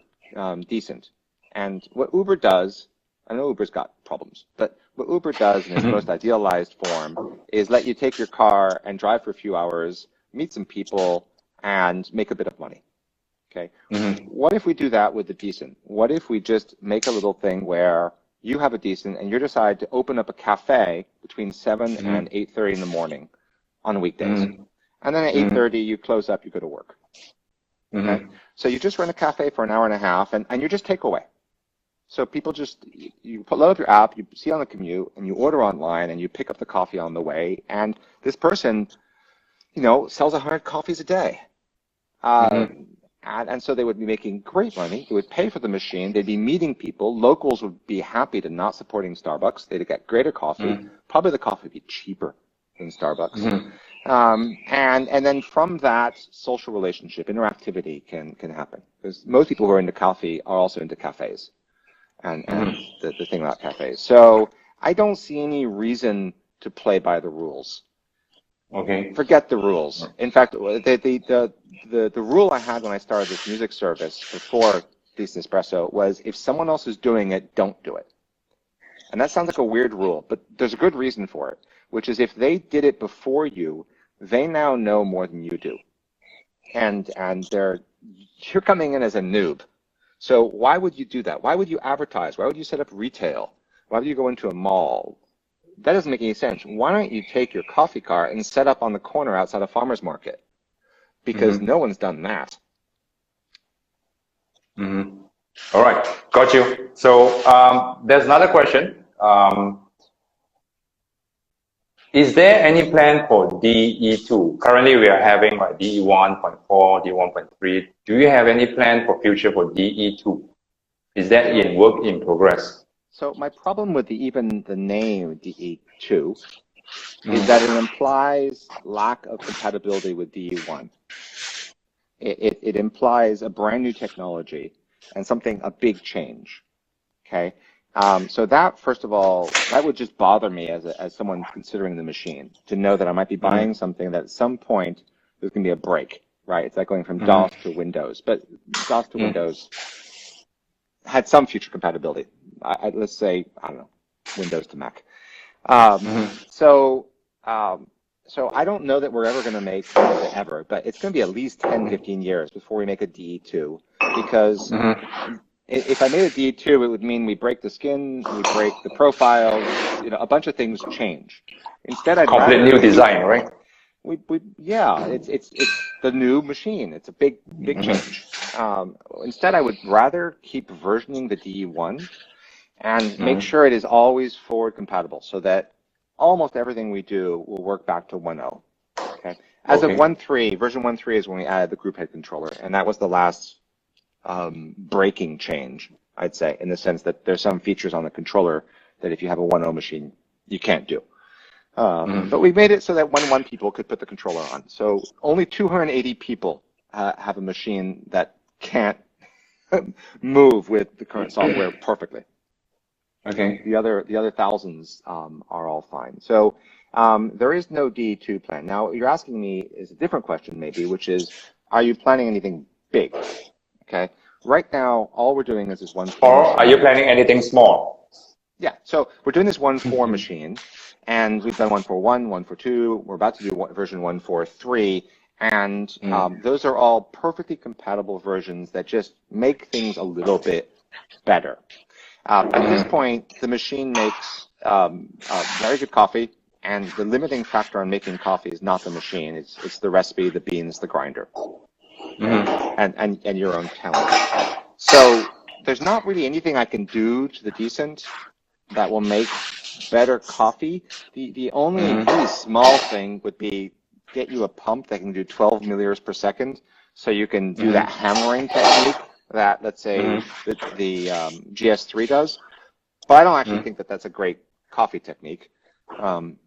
decent. And what Uber does, I know Uber's got problems, but what Uber does in its most idealized form is let you take your car and drive for a few hours, meet some people, and make a bit of money. Okay. What if we do that with the decent? What if we just make a little thing where you have a decent and you decide to open up a cafe between 7 and 8:30 in the morning on weekdays. And then at 8:30 you close up, you go to work. Okay? So you just run a cafe for an hour and a half and you're just takeaway. So people you load up your app, you see on the commute, and you order online, and you pick up the coffee on the way. And this person, sells 100 coffees a day. And so they would be making great money. They would pay for the machine. They'd be meeting people. Locals would be happy to not supporting Starbucks. They'd get greater coffee. Probably the coffee would be cheaper than Starbucks. And then from that, social relationship, interactivity can happen. Because most people who are into coffee are also into cafes. And the thing about cafes. So I don't see any reason to play by the rules. Okay. Forget the rules. In fact, the rule I had when I started this music service before Decent Espresso was if someone else is doing it, don't do it. And that sounds like a weird rule, but there's a good reason for it, which is if they did it before you, they now know more than you do. And you're coming in as a noob. So why would you do that? Why would you advertise? Why would you set up retail? Why would you go into a mall? That doesn't make any sense. Why don't you take your coffee car and set up on the corner outside a farmer's market? because no one's done that. All right, got you. So there's another question. Is there any plan for DE2? Currently, we are having like DE 1.4, DE 1.3. Do you have any plan for future for DE2? Is that in work in progress? So my problem with even the name DE2 is that it implies lack of compatibility with DE1. It implies a brand new technology and a big change. Okay. So that, first of all, that would just bother me as someone considering the machine, to know that I might be buying something that at some point there's going to be a break, right? It's like going from DOS to Windows, but DOS to Windows had some future compatibility. Let's say, I don't know, Windows to Mac. So I don't know that we're ever going to make ever, but it's going to be at least 10, 15 years before we make a DE2, because if I made a DE2, it would mean we break the skin, we break the profiles, a bunch of things change. Instead, I'd complete new design, right? Yeah, it's the new machine. It's a big change. Instead, I would rather keep versioning the DE1 and make sure it is always forward compatible, so that almost everything we do will work back to 1.0. Okay. As of 1.3, version 1.3 is when we added the group head controller, and that was the last breaking change, I'd say, in the sense that there's some features on the controller that if you have a 1.0 machine, you can't do. But we made it so that 1.1 people could put the controller on. So only 280 people have a machine that can't move with the current software perfectly. Okay. The other thousands are all fine. So there is no DE2 plan. Now, what you're asking me is a different question, maybe, which is, are you planning anything big? Okay. Right now, all we're doing is this 1.4. Or are you planning anything small? Yeah. So we're doing this 1.4 machine, and we've done 1.4.1, 1.4.2. We're about to do version 1.4.3. And those are all perfectly compatible versions that just make things a little bit better. At this point, the machine makes very good coffee, and the limiting factor on making coffee is not the machine. It's the recipe, the beans, the grinder, and your own talent. So there's not really anything I can do to the Decent that will make better coffee. The only really small thing would be get you a pump that can do 12 milliliters per second, so you can do that hammering technique that, let's say, the GS3 does. But I don't actually think that that's a great coffee technique.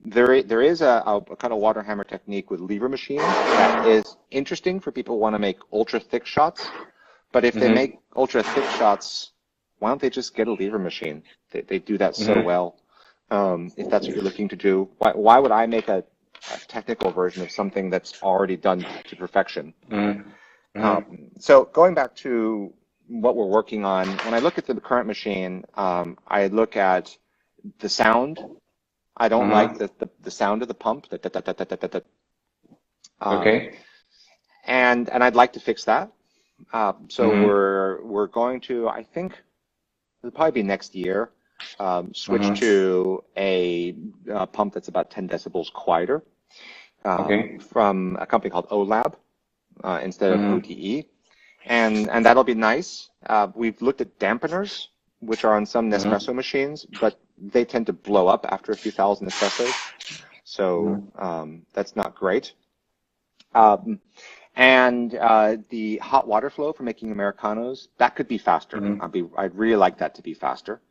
There is a kind of water hammer technique with lever machines that is interesting for people who want to make ultra thick shots. But if they make ultra thick shots, why don't they just get a lever machine? They do that so well. If that's what you're looking to do, why would I make a technical version of something that's already done to perfection? So going back to what we're working on, when I look at the current machine, I look at the sound. I don't like the sound of the pump. Okay. And I'd like to fix that. So we're going to, I think it'll probably be next year, switch to a pump that's about 10 decibels quieter from a company called OLab instead of ODE. And that'll be nice. We've looked at dampeners, which are on some Nespresso machines, but they tend to blow up after a few thousand espressos. So that's not great. And the hot water flow for making Americanos, that could be faster. I'd really like that to be faster.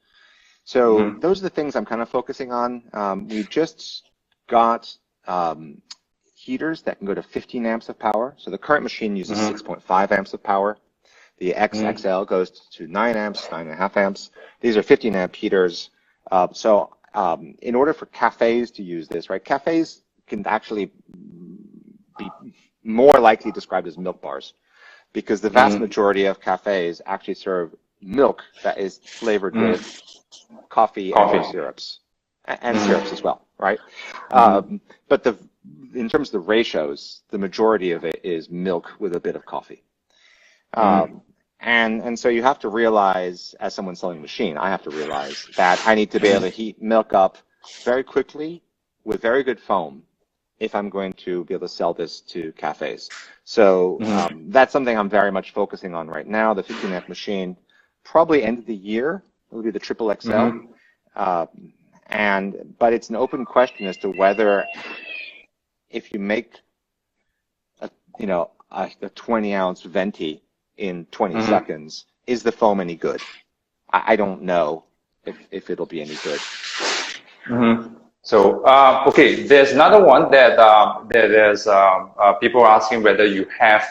So those are the things I'm kind of focusing on. We just got heaters that can go to 15 amps of power. So the current machine uses 6.5 amps of power. The XXL goes to 9 amps, 9.5 amps. These are 15 amp heaters. So in order for cafes to use this, right, cafes can actually be more likely described as milk bars, because the vast majority of cafes actually serve milk that is flavored with coffee and syrups, and syrups as well, right? But in terms of the ratios, the majority of it is milk with a bit of coffee. And so you have to realize, as someone selling a machine, I have to realize that I need to be able to heat milk up very quickly with very good foam if I'm going to be able to sell this to cafes. So that's something I'm very much focusing on right now. The 15F machine, probably end of the year, will be the triple XL. But it's an open question as to whether if you make a 20-ounce venti in 20 seconds, is the foam any good? I don't know if it'll be any good. So, okay, there's another one that there's people asking whether you have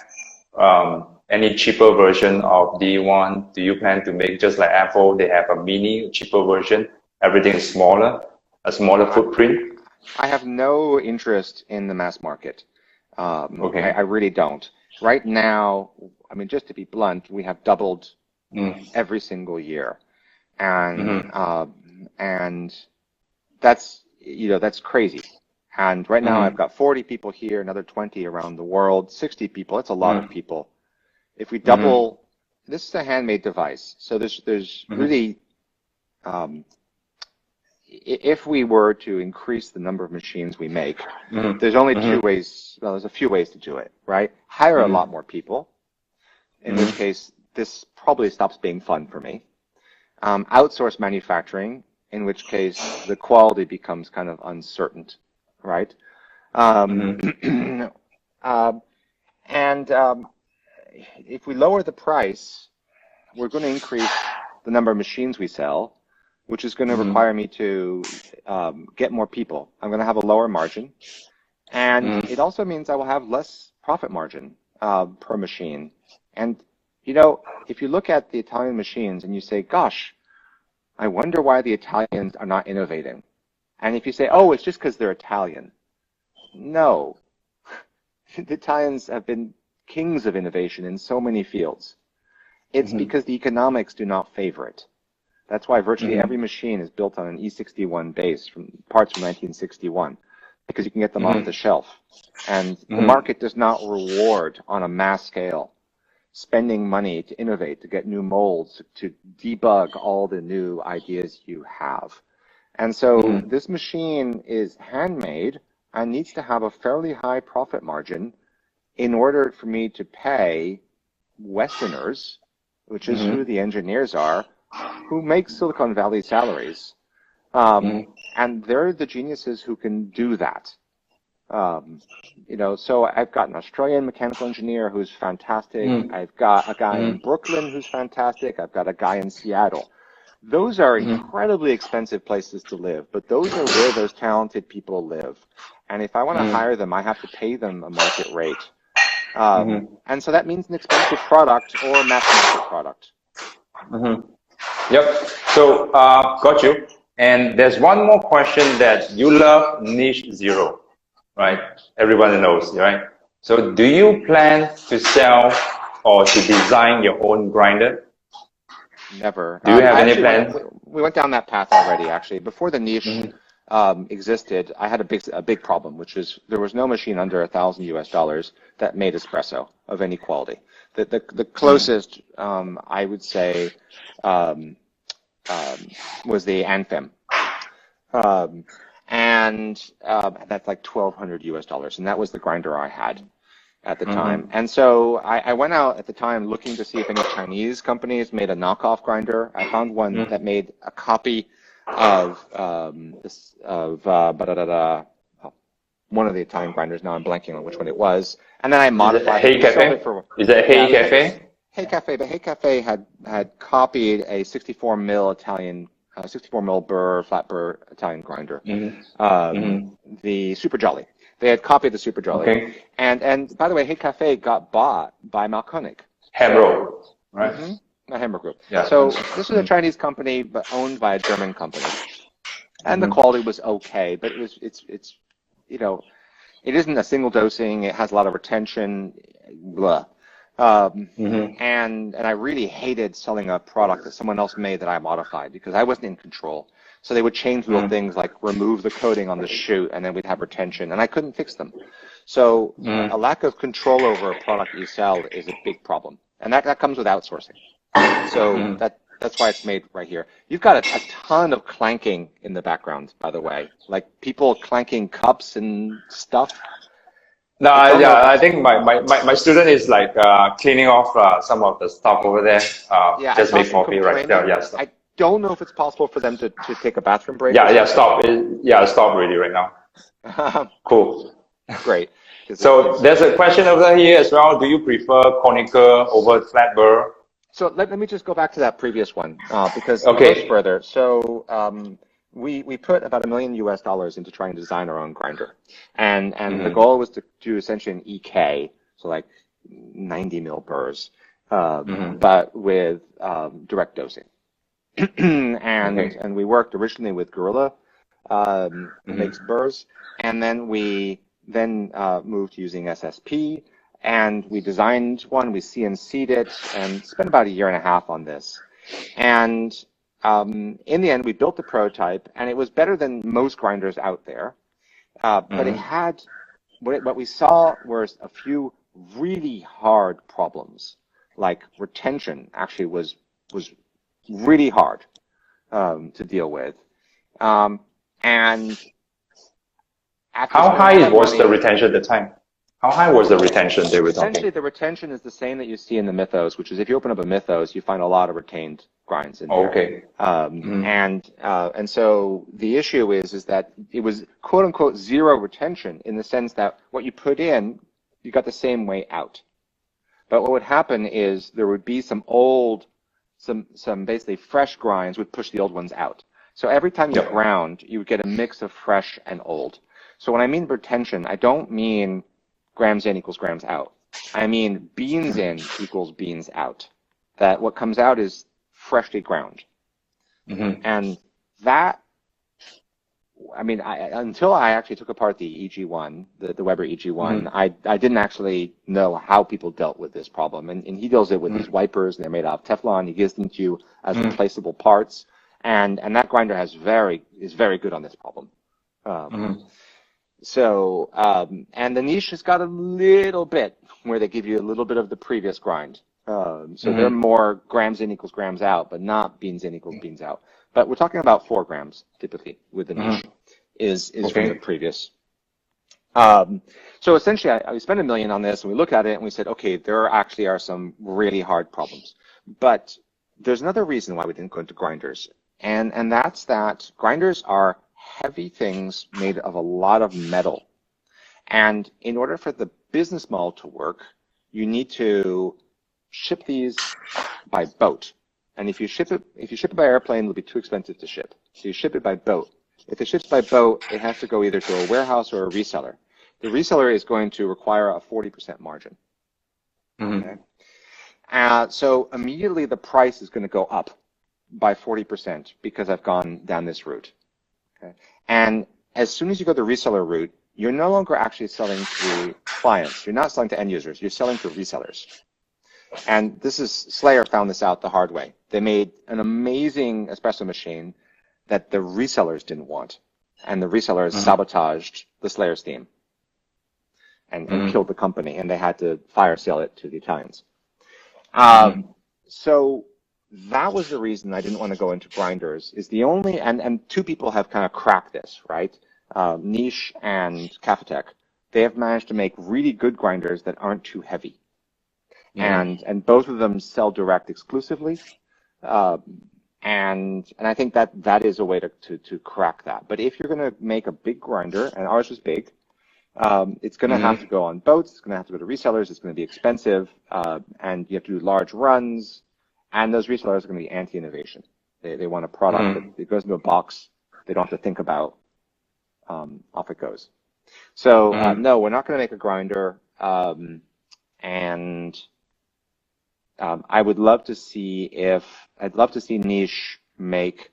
any cheaper version of D1. Do you plan to make just like Apple? They have a mini, cheaper version. Everything is smaller, a smaller footprint. I have no interest in the mass market. Okay. I really don't. Right now, I mean, just to be blunt, we have doubled every single year, and that's that's crazy. And right now, I've got 40 people here, another 20 around the world, 60 people. That's a lot of people. If we double, this is a handmade device, so there's really, if we were to increase the number of machines we make, there's only two ways. Well, there's a few ways to do it, right? Hire a lot more people, in which case this probably stops being fun for me. Outsource manufacturing, in which case the quality becomes kind of uncertain, right? If we lower the price, we're going to increase the number of machines we sell, which is going to require me to get more people. I'm going to have a lower margin. And it also means I will have less profit margin per machine. And, if you look at the Italian machines and you say, gosh, I wonder why the Italians are not innovating. And if you say, oh, it's just because they're Italian. No. The Italians have been kings of innovation in so many fields. It's because the economics do not favor it. That's why virtually every machine is built on an E61 base from parts from 1961, because you can get them off the shelf. And the market does not reward on a mass scale spending money to innovate, to get new molds, to debug all the new ideas you have. And so this machine is handmade and needs to have a fairly high profit margin in order for me to pay Westerners, which is who the engineers are, who make Silicon Valley salaries. And they're the geniuses who can do that. So I've got an Australian mechanical engineer who's fantastic. I've got a guy in Brooklyn who's fantastic. I've got a guy in Seattle. Those are incredibly expensive places to live, but those are where those talented people live. And if I want to hire them, I have to pay them a market rate. And so that means an expensive product or a mass market product. Yep. So, got you. And there's one more question that you love niche zero, right? Everyone knows, right? So do you plan to sell or to design your own grinder? Never. Do you have any plans? We went down that path already, actually. Before the niche existed, I had a big problem, which is there was no machine under $1,000 that made espresso of any quality. The closest, I would say, was the Anthem. And that's like $1,200, and that was the grinder I had at the time. And so I went out at the time looking to see if any Chinese companies made a knockoff grinder. I found one that made a copy of one of the Italian grinders. Now I'm blanking on which one it was. And then I modified it. Is it Hey Cafe? Hey Cafe, but Hey Cafe had copied a 64 mil burr, flat burr Italian grinder. The Super Jolly. They had copied the Super Jolly. Okay. And by the way, Hey Cafe got bought by Malkonik. Hemro, right? A Hemro Group. Yeah. So this is a Chinese company, but owned by a German company. And the quality was okay, but it's it isn't a single dosing. It has a lot of retention. Blah. And I really hated selling a product that someone else made that I modified because I wasn't in control. So they would change little things like remove the coating on the chute, and then we'd have retention, and I couldn't fix them. So a lack of control over a product you sell is a big problem, and that comes with outsourcing. So That's why it's made right here. You've got a ton of clanking in the background, by the way, like people clanking cups and stuff. No, yeah, I think my student is like cleaning off some of the stuff over there. Yeah, Just make coffee, right? Yeah, yeah, stop. I don't know if it's possible for them to take a bathroom break. Yeah, yeah, stop. Yeah, stop really right now. Cool. Great. So there's a question over here as well. Do you prefer conical over flat burr? So let me just go back to that previous one because it Okay. goes further. So we put about $1 million into trying to design our own grinder, and the goal was to do essentially an EK, so like 90 mil burrs, but with direct dosing. And we worked originally with Gorilla, makes burrs, and then we moved to using SSP. And we designed one, we CNC'd it, and spent about 1.5 years on this. And in the end, we built the prototype, and it was better than most grinders out there. But it had, what we saw was a few really hard problems, like retention actually was really hard to deal with. And how high was the retention at the time? How high was the retention they were talking? Essentially, the retention is the same that you see in the Mythos, which is if you open up a Mythos, you find a lot of retained grinds in there. Okay. And so the issue is that it was quote unquote zero retention in the sense that what you put in, you got the same way out. But what would happen is there would be some basically fresh grinds would push the old ones out. So every time you ground, you would get a mix of fresh and old. So when I mean retention, I don't mean grams in equals grams out. I mean beans in equals beans out. That what comes out is freshly ground. And that, I mean, until I actually took apart the EG1, the Weber EG1, I didn't actually know how people dealt with this problem. And he deals it with these wipers, and they're made out of Teflon. He gives them to you as replaceable parts. And that grinder is very good on this problem. So, and the niche has got a little bit where they give you a little bit of the previous grind. So they're more grams in equals grams out, but not beans in equals beans out. But we're talking about 4 grams typically with the niche is from the previous. So essentially, we spent $1 million on this, and we looked at it and we said, okay, there actually are some really hard problems. But there's another reason why we didn't go into grinders, and that's that grinders are heavy things made of a lot of metal. And in order for the business model to work, you need to ship these by boat. And if you ship it by airplane, it'll be too expensive to ship. So you ship it by boat. If it ships by boat, it has to go either to a warehouse or a reseller. The reseller is going to require a 40% margin. Okay? So immediately the price is going to go up by 40% because I've gone down this route. Okay. And as soon as you go the reseller route, you're no longer actually selling to clients. You're not selling to end users. You're selling to resellers. And Slayer found this out the hard way. They made an amazing espresso machine that the resellers didn't want. And the resellers sabotaged the Slayer's theme and killed the company. And they had to fire sale it to the Italians. So that was the reason I didn't want to go into grinders. Is the only and 2 people have kind of cracked this, right? Niche and Cafetech. They have managed to make really good grinders that aren't too heavy, and both of them sell direct exclusively. And I think that is a way to crack that. But if you're going to make a big grinder, and ours was big, it's going to have to go on boats. It's going to have to go to resellers. It's going to be expensive, and you have to do large runs. And those resellers are going to be anti-innovation. They want a product that goes into a box. They don't have to think about. Off it goes. So no, we're not going to make a grinder. And I would love to see I'd love to see Niche make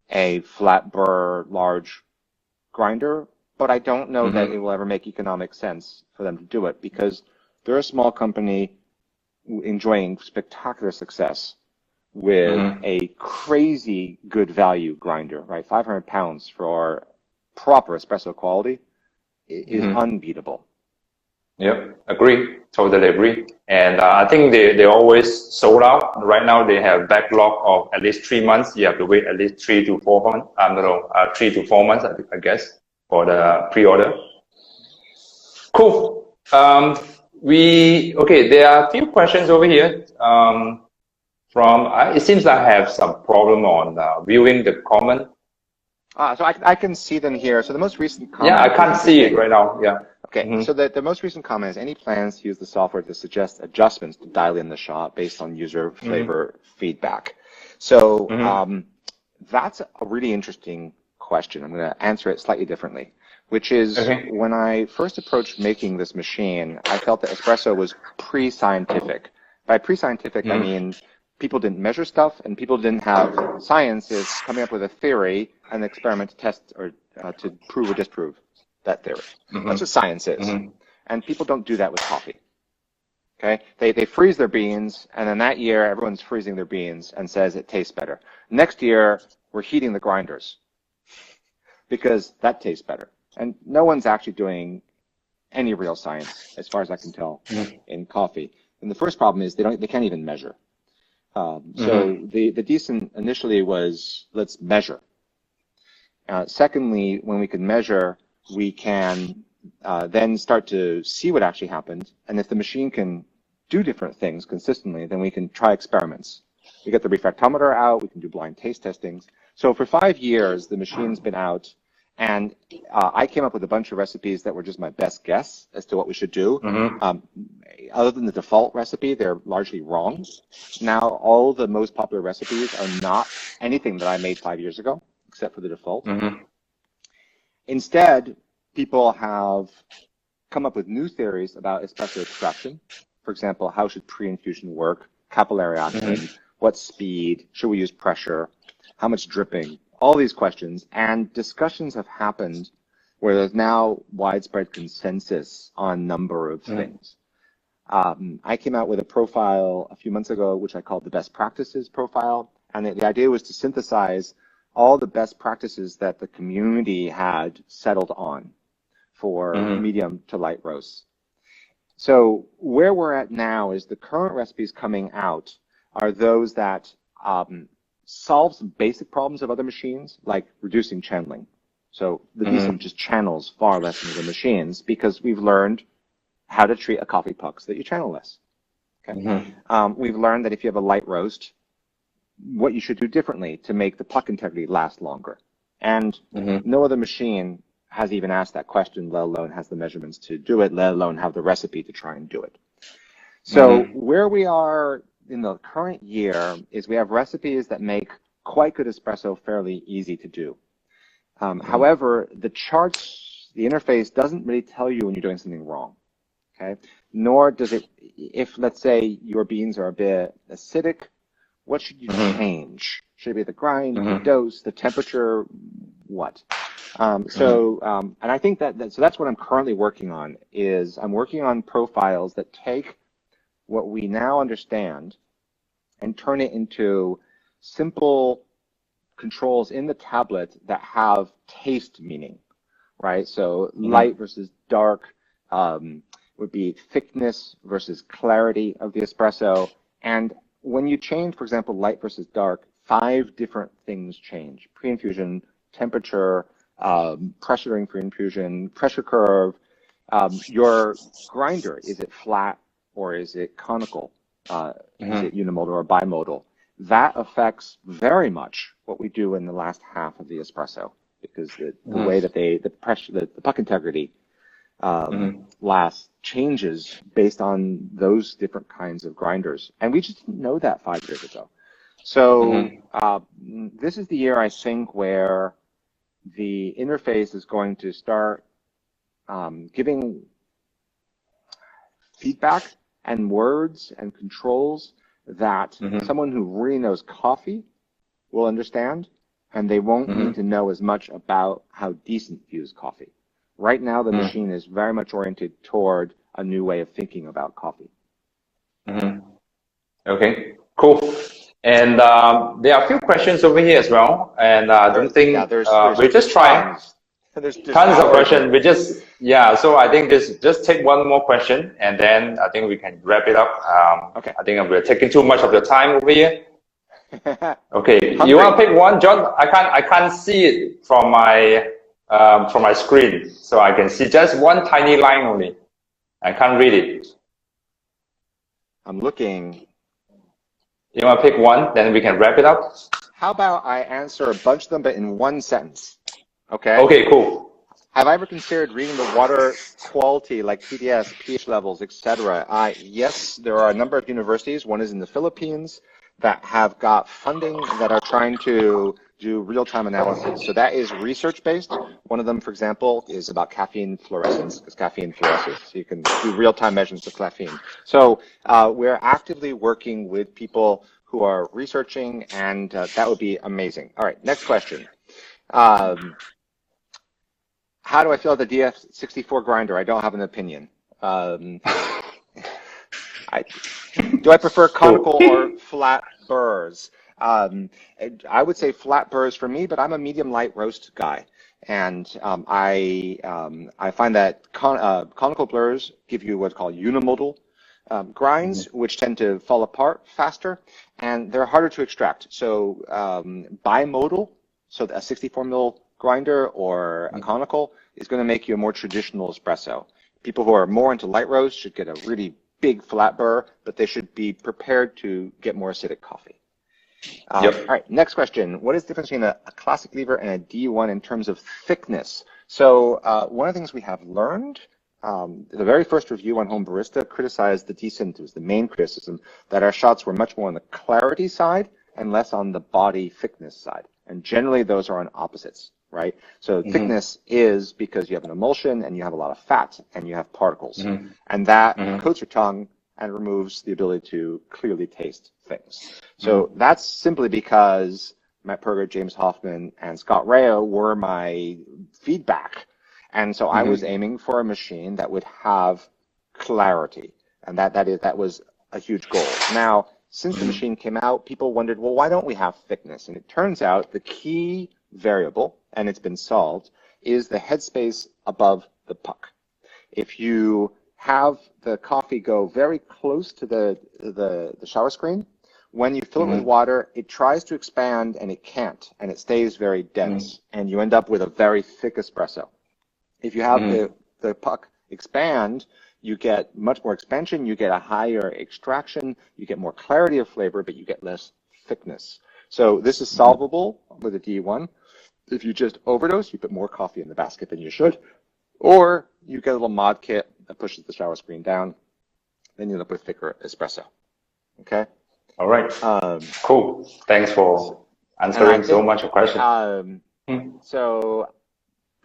a flat burr large grinder, but I don't know that it will ever make economic sense for them to do it because they're a small company enjoying spectacular success with a crazy good value grinder, right? 500 pounds for proper espresso quality is unbeatable. Yep, agree. Totally agree. And I think they always sold out. Right now they have backlog of at least 3 months. You have to wait at least 3 to 4 months. I don't know, 3 to 4 months, I guess, for the pre-order. Cool. Okay, there are a few questions over here. It seems I have some problem on viewing the comment. So I can see them here. So the most recent comment. Yeah, I can't see it right now. Yeah. Okay, so the most recent comment is any plans to use the software to suggest adjustments to dial in the shot based on user flavor feedback. So that's a really interesting question. I'm going to answer it slightly differently, which is when I first approached making this machine, I felt that Espresso was pre-scientific. By pre-scientific, I mean people didn't measure stuff and people didn't have scientists coming up with a theory and experiment to test or to prove or disprove that theory. That's what science is. And people don't do that with coffee. Okay? They freeze their beans, and then that year everyone's freezing their beans and says it tastes better. Next year, we're heating the grinders because that tastes better. And no one's actually doing any real science, as far as I can tell, in coffee. And the first problem is they can't even measure. So the decent initially was, let's measure. Secondly, when we can measure, we can then start to see what actually happened. And if the machine can do different things consistently, then we can try experiments. We get the refractometer out, we can do blind taste testings. So for 5 years, the machine's been out, and I came up with a bunch of recipes that were just my best guess as to what we should do. Other than the default recipe, they're largely wrong. Now, all the most popular recipes are not anything that I made 5 years ago, except for the default. Instead, people have come up with new theories about espresso extraction. For example, how should pre-infusion work? Capillary action, what speed? Should we use pressure? How much dripping? All these questions, and discussions have happened where there's now widespread consensus on a number of things. I came out with a profile a few months ago, which I called the best practices profile, and the idea was to synthesize all the best practices that the community had settled on for medium to light roasts. So where we're at now is the current recipes coming out are those that solve some basic problems of other machines, like reducing channeling. So the decent just channels far less than the machines because we've learned how to treat a coffee puck so that you channel less. Okay? We've learned that if you have a light roast, what you should do differently to make the puck integrity last longer. And no other machine has even asked that question, let alone has the measurements to do it, let alone have the recipe to try and do it. So where we are in the current year is we have recipes that make quite good espresso fairly easy to do. However, the charts, the interface doesn't really tell you when you're doing something wrong. Okay? Nor does it, if let's say your beans are a bit acidic, what should you change? Should it be the grind, the dose, the temperature, what? And I think so that's what I'm currently working on, is I'm working on profiles that take what we now understand and turn it into simple controls in the tablet that have taste meaning, right? So light versus dark would be thickness versus clarity of the espresso. And when you change, for example, light versus dark, 5 different things change. Pre-infusion, temperature, pressure during pre-infusion, pressure curve, your grinder, is it flat or is it conical? Is it unimodal or bimodal? That affects very much what we do in the last half of the espresso, because the way that the pressure, the puck integrity changes based on those different kinds of grinders. And we just didn't know that 5 years ago. So this is the year, I think, where the interface is going to start giving feedback and words and controls that someone who really knows coffee will understand, and they won't need to know as much about how decent views coffee. Right now, the machine is very much oriented toward a new way of thinking about coffee. Okay, cool. And there are a few questions over here as well, and I don't think there's we're just trying. There's tons of questions. We just Yeah, so I think just take one more question, and then I think we can wrap it up. Okay. I think we're taking too much of your time over here. Okay, Hungry. you want to pick one, John? I can't see it from my screen, so I can see just one tiny line only. I can't read it. I'm looking. You want to pick one, then we can wrap it up? How about I answer a bunch of them, but in one sentence? Okay. Okay, cool. Have I ever considered reading the water quality, like TDS, pH levels, etc.? Yes, there are a number of universities. One is in the Philippines that have got funding that are trying to do real-time analysis. So that is research-based. One of them, for example, is about caffeine fluorescence, because caffeine fluoresces. So you can do real-time measurements of caffeine. So we're actively working with people who are researching, and that would be amazing. All right, next question. How do I feel the DF64 grinder? I don't have an opinion. Do I prefer conical or flat burrs? I would say flat burrs for me, but I'm a medium light roast guy. And I find that conical burrs give you what's called unimodal grinds, which tend to fall apart faster, and they're harder to extract. So bimodal, so a 64 mil grinder or a conical is going to make you a more traditional espresso. People who are more into light roast should get a really big flat burr, but they should be prepared to get more acidic coffee. Yep. All right, next question. What is the difference between a classic lever and a D1 in terms of thickness? So one of the things we have learned, the very first review on Home Barista criticized the Decent, it was the main criticism, that our shots were much more on the clarity side and less on the body thickness side. And generally those are on opposites, right? So thickness is because you have an emulsion and you have a lot of fat and you have particles. And that coats your tongue and removes the ability to clearly taste things. So that's simply because Matt Perger, James Hoffman, and Scott Rao were my feedback. And so I was aiming for a machine that would have clarity. And that was a huge goal. Now, since the machine came out, people wondered, well, why don't we have thickness? And it turns out the key variable, and it's been solved, is the headspace above the puck. If you have the coffee go very close to the shower screen, when you fill it with water, it tries to expand and it can't, and it stays very dense, and you end up with a very thick espresso. If you have the puck expand, you get much more expansion, you get a higher extraction, you get more clarity of flavor, but you get less thickness. So this is solvable with a D1. If you just overdose, you put more coffee in the basket than you should, or you get a little mod kit that pushes the shower screen down, then you end up with thicker espresso. Okay? All right. Cool. Thanks for answering so much of questions. So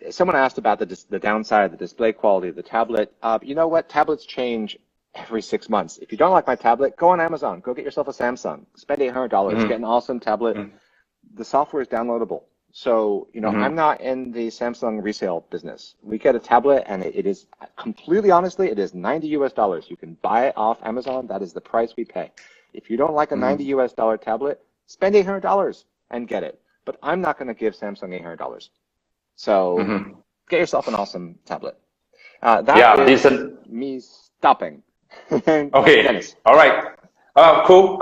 someone asked about the downside of the display quality of the tablet. You know what? Tablets change every 6 months. If you don't like my tablet, go on Amazon. Go get yourself a Samsung. Spend $800. Get an awesome tablet. The software is downloadable. So, you know, I'm not in the Samsung resale business. We get a tablet and it is completely honestly, it is $90 US. You can buy it off Amazon. That is the price we pay. If you don't like a $90 US tablet, spend $800 and get it. But I'm not going to give Samsung $800. So get yourself an awesome tablet. That is decent. Me stopping. Okay. Dennis. All right. Cool.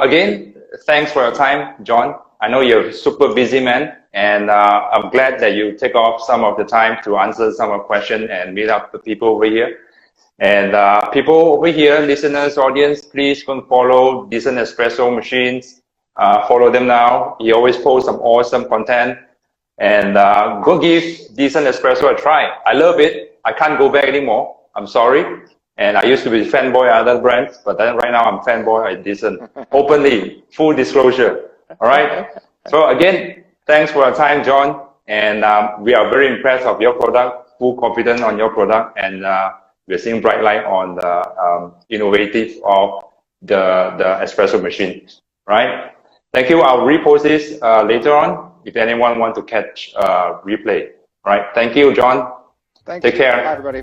Again, thanks for your time, John. I know you're a super busy man, and I'm glad that you take off some of the time to answer some of the questions and meet up the people over here. And people over here, listeners, audience, please go and follow Decent Espresso Machines. Follow them now. He always posts some awesome content. And go give Decent Espresso a try. I love it. I can't go back anymore. I'm sorry. And I used to be fanboy at other brands, but then right now I'm fanboy at Decent. Openly, full disclosure. All right. So again, thanks for your time, John. And we are very impressed of your product, full confidence on your product. And we're seeing bright light on the innovative of the espresso machine. Right. Thank you. I'll repost this later on if anyone wants to catch replay. Right. Thank you, John. Thanks. Take care. Bye, everybody.